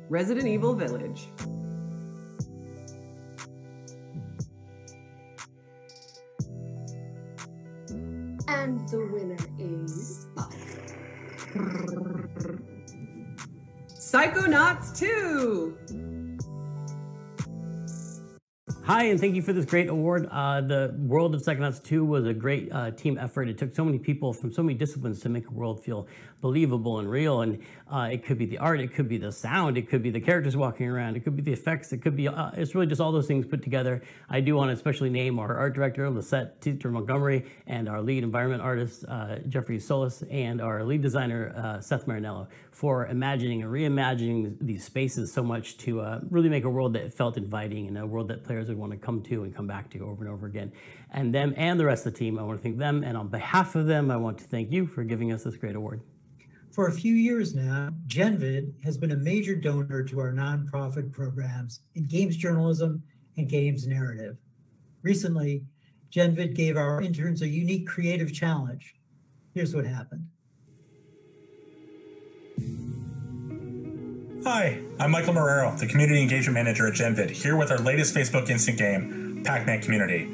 Resident Evil Village. And the winner is Psychonauts 2. Hi, and thank you for this great award. The World of Psychonauts 2 was a great team effort. It took so many people from so many disciplines to make a world feel believable and real. And it could be the art, it could be the sound, it could be the characters walking around, it could be the effects, it could be, it's really just all those things put together. I do want to especially name our art director, Lisette Teacher Montgomery, and our lead environment artist, Jeffrey Solis, and our lead designer, Seth Marinello, for imagining and reimagining these spaces so much to really make a world that felt inviting and a world that players would want to come to and come back to over and over again. And them and the rest of the team, I want to thank them. And on behalf of them, I want to thank you for giving us this great award. For a few years now, GenVid has been a major donor to our nonprofit programs in games journalism and games narrative. Recently, GenVid gave our interns a unique creative challenge. Here's what happened. Hi, I'm Michael Marrero, the Community Engagement Manager at GenVid, here with our latest Facebook instant game, Pac-Man Community.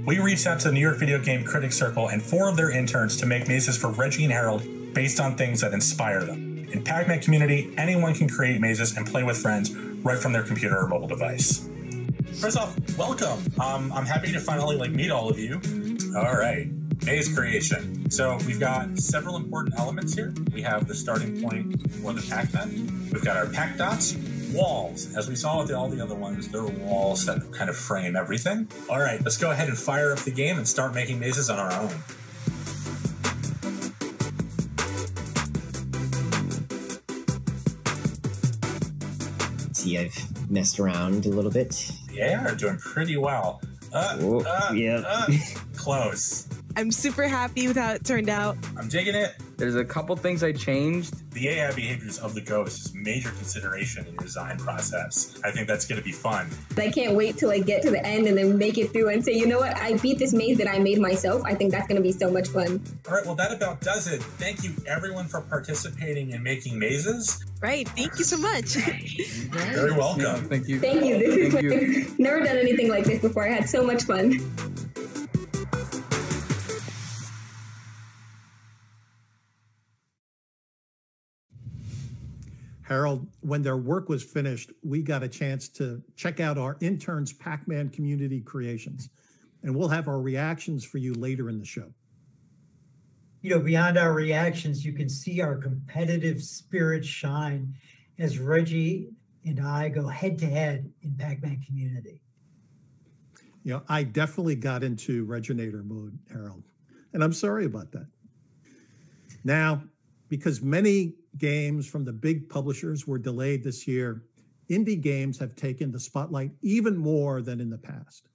We reached out to the New York Video Game Critics Circle and 4 of their interns to make mazes for Reggie and Harold based on things that inspire them. In Pac-Man Community, anyone can create mazes and play with friends right from their computer or mobile device. First off, welcome. I'm happy to finally meet all of you. All right. Maze creation. So we've got several important elements here. We have the starting point for the Pac-Man. We've got our Pac dots, walls. As we saw with all the other ones, there are walls that kind of frame everything. All right, let's go ahead and fire up the game and start making mazes on our own. See, I've messed around a little bit. Yeah, are doing pretty well. Close. I'm super happy with how it turned out. I'm digging it. There's a couple things I changed. The AI behaviors of the ghost is major consideration in your design process. I think that's going to be fun. I can't wait till I get to the end and then make it through and say, you know what, I beat this maze that I made myself. I think that's going to be so much fun. All right, well, that about does it. Thank you, everyone, for participating in making mazes. Right, thank you so much. You're very welcome. Yeah, thank you. Thank you. This is never done anything like this before. I had so much fun. Harold, when their work was finished, we got a chance to check out our interns' Pac-Man community creations, and we'll have our reactions for you later in the show. You know, beyond our reactions, you can see our competitive spirit shine as Reggie and I go head to head in Pac-Man community. You know, I definitely got into Reginator mode, Harold, and I'm sorry about that. Now, because many games from the big publishers were delayed this year, indie games have taken the spotlight even more than in the past.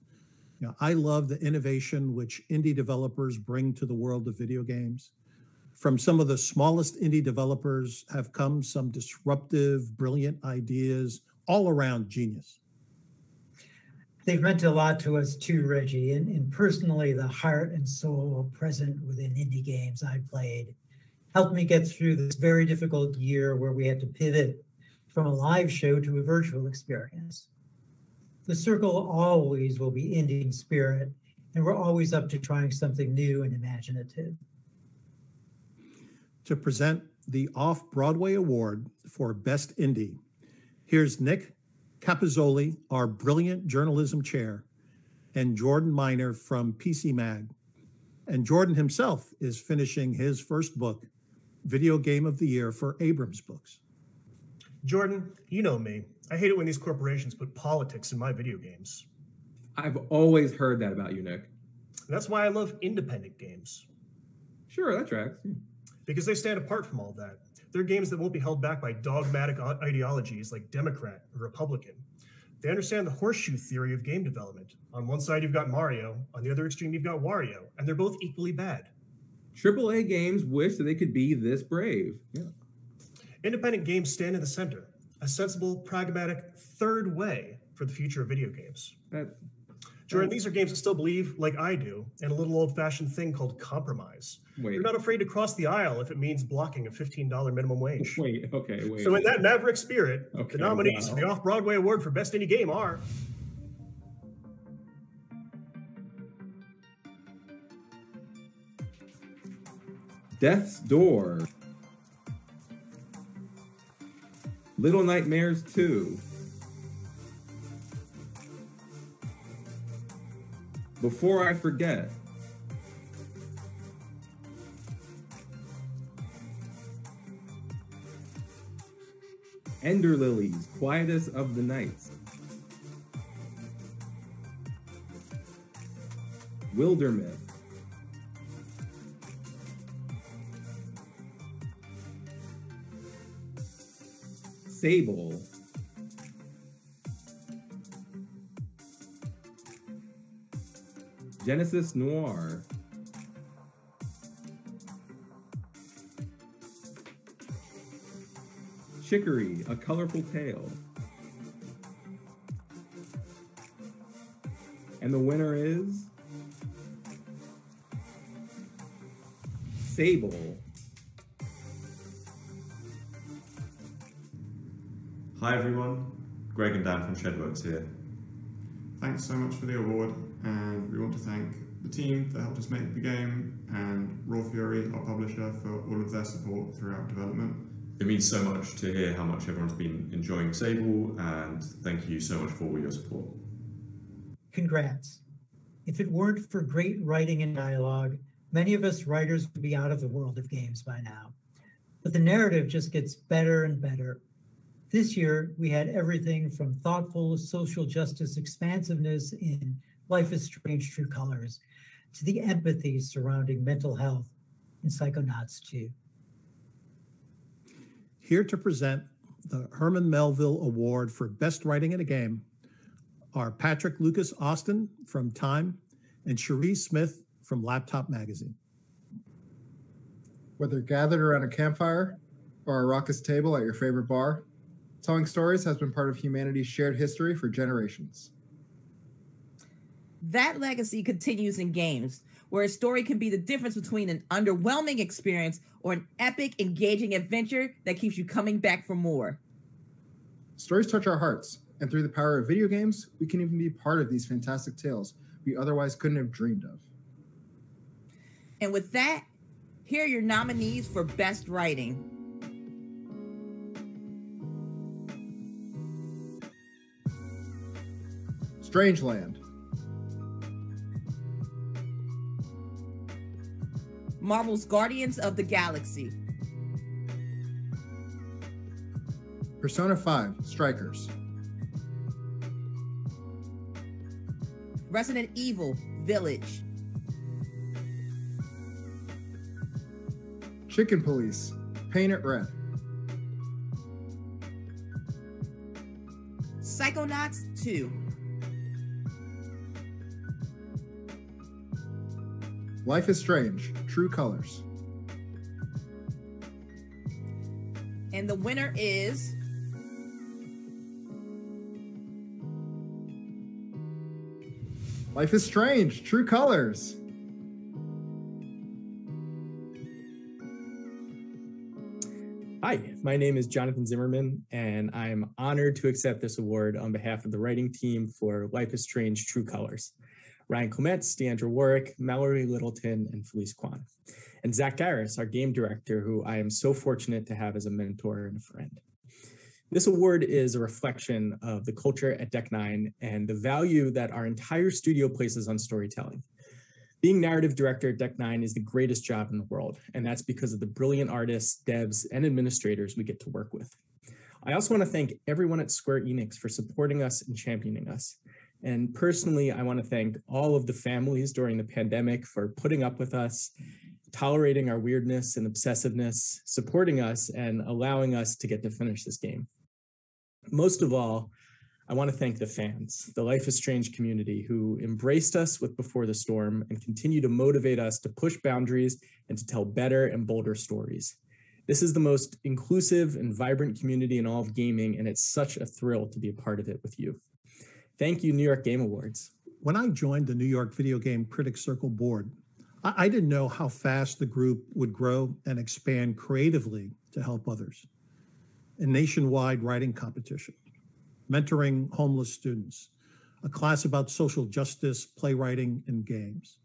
You know, I love the innovation which indie developers bring to the world of video games. From some of the smallest indie developers have come some disruptive, brilliant ideas, all around genius. They've meant a lot to us too, Reggie, and personally, the heart and soul present within indie games I've played helped me get through this very difficult year where we had to pivot from a live show to a virtual experience. The circle always will be indie in spirit, and we're always up to trying something new and imaginative. To present the Off-Broadway Award for Best Indie, here's Nick Capizzoli, our brilliant journalism chair, and Jordan Miner from PC Mag. And Jordan himself is finishing his first book, Video Game of the Year for Abrams Books. Jordan, you know me. I hate it when these corporations put politics in my video games. I've always heard that about you, Nick. That's why I love independent games. Sure, that tracks. Because they stand apart from all that. They're games that won't be held back by dogmatic ideologies like Democrat or Republican. They understand the horseshoe theory of game development. On one side, you've got Mario. On the other extreme, you've got Wario. And they're both equally bad. AAA games wish that they could be this brave. Yeah. Independent games stand in the center. A sensible, pragmatic, third way for the future of video games. Jordan, these are games that still believe, like I do, in a little old-fashioned thing called compromise. Wait. You're not afraid to cross the aisle if it means blocking a $15 minimum wage. Wait. So in that maverick spirit, the nominees for the Off-Broadway Award for Best Indie Game are... Death's Door, Little Nightmares 2, Before I Forget, Ender Lilies, Quietest of the Nights, Wildermyth, Sable, Genesis Noir, Chicory, A Colorful Tale, and the winner is Sable. Hi everyone, Greg and Dan from Shedworks here. Thanks so much for the award, and we want to thank the team that helped us make the game and Raw Fury, our publisher, for all of their support throughout development. It means so much to hear how much everyone's been enjoying Sable, and thank you so much for all your support. Congrats. If it weren't for great writing and dialogue, many of us writers would be out of the world of games by now. But the narrative just gets better and better. This year, we had everything from thoughtful social justice expansiveness in Life is Strange True Colors to the empathy surrounding mental health in Psychonauts 2. Here to present the Herman Melville Award for Best Writing in a Game are Patrick Lucas Austin from Time and Cherie Smith from Laptop Magazine. Whether gathered around a campfire or a raucous table at your favorite bar, telling stories has been part of humanity's shared history for generations. That legacy continues in games, where a story can be the difference between an underwhelming experience or an epic, engaging adventure that keeps you coming back for more. Stories touch our hearts, and through the power of video games, we can even be part of these fantastic tales we otherwise couldn't have dreamed of. And with that, here are your nominees for Best Writing. Strangeland, Marvel's Guardians of the Galaxy, Persona 5, Strikers, Resident Evil Village, Chicken Police, Paint It Red, Psychonauts 2, Life is Strange, True Colors. and the winner is Life is Strange, True Colors. Hi, my name is Jonathan Zimmerman, and I'm honored to accept this award on behalf of the writing team for Life is Strange True Colors. Ryan Clements, Deandra Warwick, Mallory Littleton, and Felice Kwan. And Zach Garris, our game director, who I am so fortunate to have as a mentor and a friend. This award is a reflection of the culture at Deck Nine and the value that our entire studio places on storytelling. Being narrative director at Deck Nine is the greatest job in the world, and that's because of the brilliant artists, devs, and administrators we get to work with. I also want to thank everyone at Square Enix for supporting us and championing us. And personally, I want to thank all of the families during the pandemic for putting up with us, tolerating our weirdness and obsessiveness, supporting us, and allowing us to get to finish this game. Most of all, I want to thank the fans, the Life is Strange community, who embraced us with Before the Storm and continue to motivate us to push boundaries and to tell better and bolder stories. This is the most inclusive and vibrant community in all of gaming, and it's such a thrill to be a part of it with you. Thank you, New York Game Awards. When I joined the New York Video Game Critics Circle board, I didn't know how fast the group would grow and expand creatively to help others. A nationwide writing competition, mentoring homeless students, a class about social justice, playwriting, and games.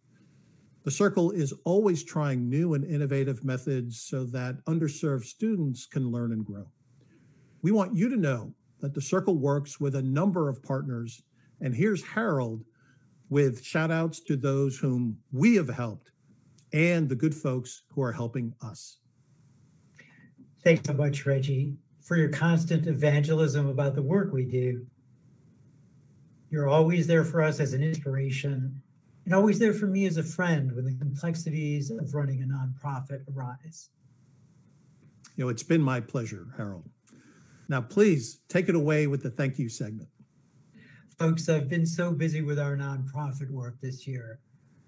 The Circle is always trying new and innovative methods so that underserved students can learn and grow. We want you to know that the Circle works with a number of partners, and here's Harold with shout outs to those whom we have helped and the good folks who are helping us. Thanks so much, Reggie, for your constant evangelism about the work we do. You're always there for us as an inspiration and always there for me as a friend when the complexities of running a nonprofit arise. You know, it's been my pleasure, Harold. Now, please take it away with the thank you segment. Folks, I've been so busy with our nonprofit work this year.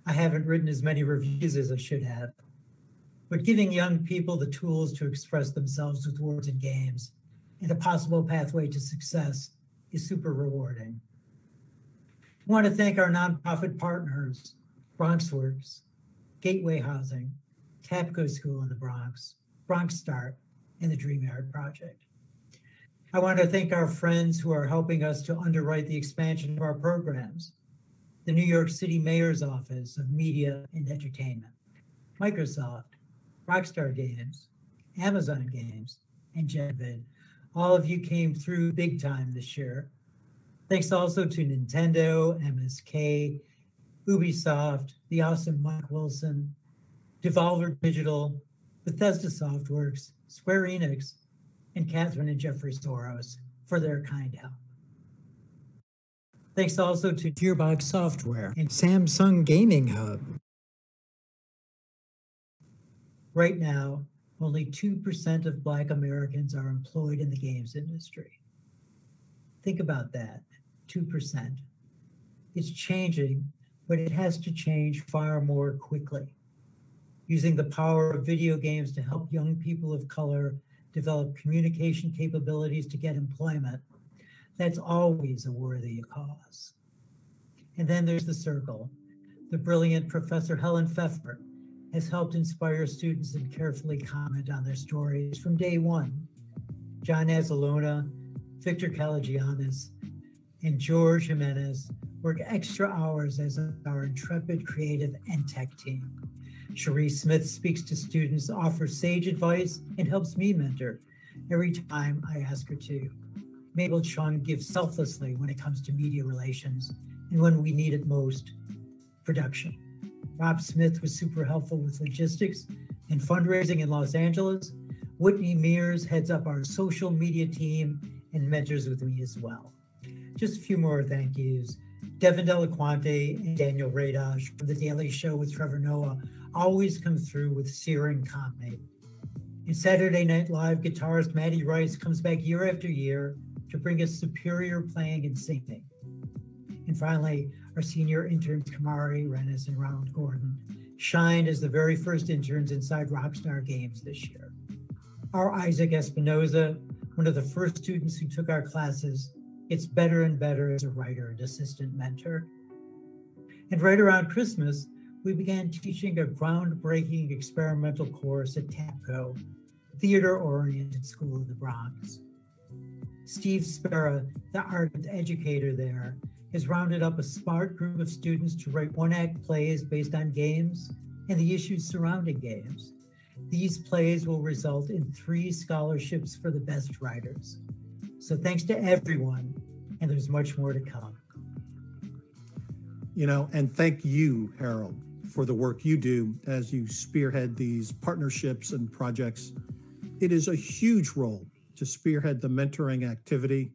I haven't written as many reviews as I should have. But giving young people the tools to express themselves with words and games and a possible pathway to success is super rewarding. I want to thank our nonprofit partners, BronxWorks, Gateway Housing, Tapco School in the Bronx, Bronx Start, and the Dream Yard Project. I want to thank our friends who are helping us to underwrite the expansion of our programs, the New York City Mayor's Office of Media and Entertainment, Microsoft, Rockstar Games, Amazon Games, and Genvid. All of you came through big time this year. Thanks also to Nintendo, MSK, Ubisoft, the awesome Mike Wilson, Devolver Digital, Bethesda Softworks, Square Enix, and Catherine and Jeffrey Soros for their kind help. Thanks also to Gearbox Software and Samsung Gaming Hub. Right now, only 2% of Black Americans are employed in the games industry. Think about that, 2%. It's changing, but it has to change far more quickly. Using the power of video games to help young people of color develop communication capabilities to get employment, that's always a worthy cause. And then there's the Circle. The brilliant Professor Helen Pfeffer has helped inspire students and carefully comment on their stories from day one. John Azzalona, Victor Calagianis, and George Jimenez work extra hours as our intrepid creative and tech team. Cherie Smith speaks to students, offers sage advice, and helps me mentor every time I ask her to. Mabel Chung gives selflessly when it comes to media relations, and when we need it most, production. Rob Smith was super helpful with logistics and fundraising in Los Angeles. Whitney Mears heads up our social media team and mentors with me as well. Just a few more thank yous. Devin Delaquante and Daniel Radosh from The Daily Show with Trevor Noah always come through with searing comedy. And Saturday Night Live guitarist Matty Rice comes back year after year to bring us superior playing and singing. And finally, our senior interns, Kamari, Rennis, and Ronald Gordon, shined as the very first interns inside Rockstar Games this year. Our Isaac Espinoza, one of the first students who took our classes, gets better and better as a writer and assistant mentor. And right around Christmas, we began teaching a groundbreaking experimental course at TAPCO, theater-oriented school in the Bronx. Steve Spera, the ardent educator there, has rounded up a smart group of students to write one-act plays based on games and the issues surrounding games. These plays will result in 3 scholarships for the best writers. So thanks to everyone, and there's much more to come. You know, and thank you, Harold, for the work you do as you spearhead these partnerships and projects. It is a huge role to spearhead the mentoring activity,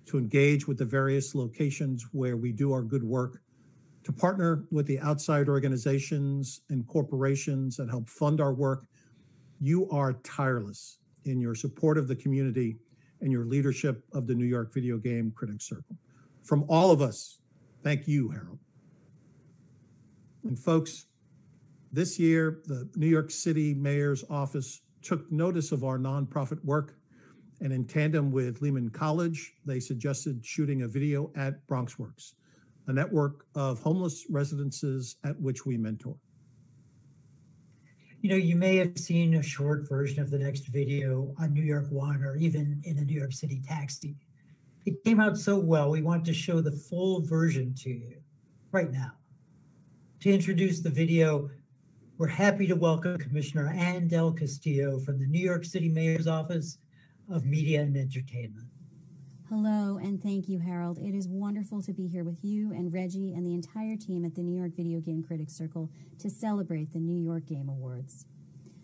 to engage with the various locations where we do our good work, to partner with the outside organizations and corporations that help fund our work. You are tireless in your support of the community and your leadership of the New York Video Game Critics Circle. From all of us, thank you, Harold. And folks, this year, the New York City Mayor's Office took notice of our nonprofit work, and in tandem with Lehman College, they suggested shooting a video at BronxWorks, a network of homeless residences at which we mentor. You know, you may have seen a short version of the next video on New York One or even in a New York City taxi. It came out so well, we want to show the full version to you right now. To introduce the video, we're happy to welcome Commissioner Ann Del Castillo from the New York City Mayor's Office of Media and Entertainment. Hello, and thank you, Harold. It is wonderful to be here with you and Reggie and the entire team at the New York Video Game Critics Circle to celebrate the New York Game Awards.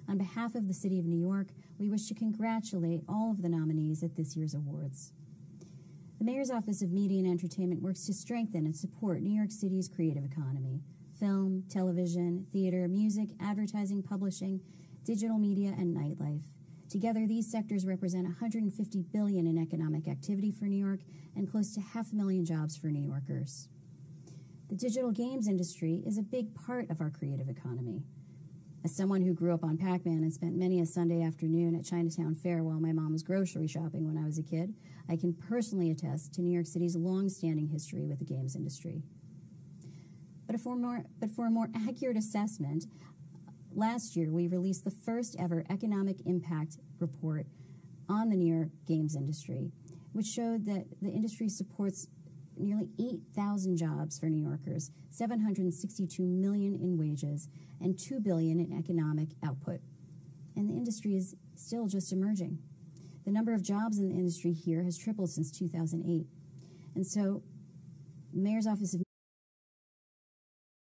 On behalf of the City of New York, we wish to congratulate all of the nominees at this year's awards. The Mayor's Office of Media and Entertainment works to strengthen and support New York City's creative economy: film, television, theater, music, advertising, publishing, digital media, and nightlife. Together, these sectors represent $150 billion in economic activity for New York and close to 500,000 jobs for New Yorkers. The digital games industry is a big part of our creative economy. As someone who grew up on Pac-Man and spent many a Sunday afternoon at Chinatown Fair while my mom was grocery shopping when I was a kid, I can personally attest to New York City's long-standing history with the games industry. But for a more accurate assessment, last year we released the first ever economic impact report on the New York games industry, which showed that the industry supports nearly 8,000 jobs for New Yorkers, $762 million in wages, and $2 billion in economic output. And the industry is still just emerging. The number of jobs in the industry here has tripled since 2008. And so, the Mayor's Office of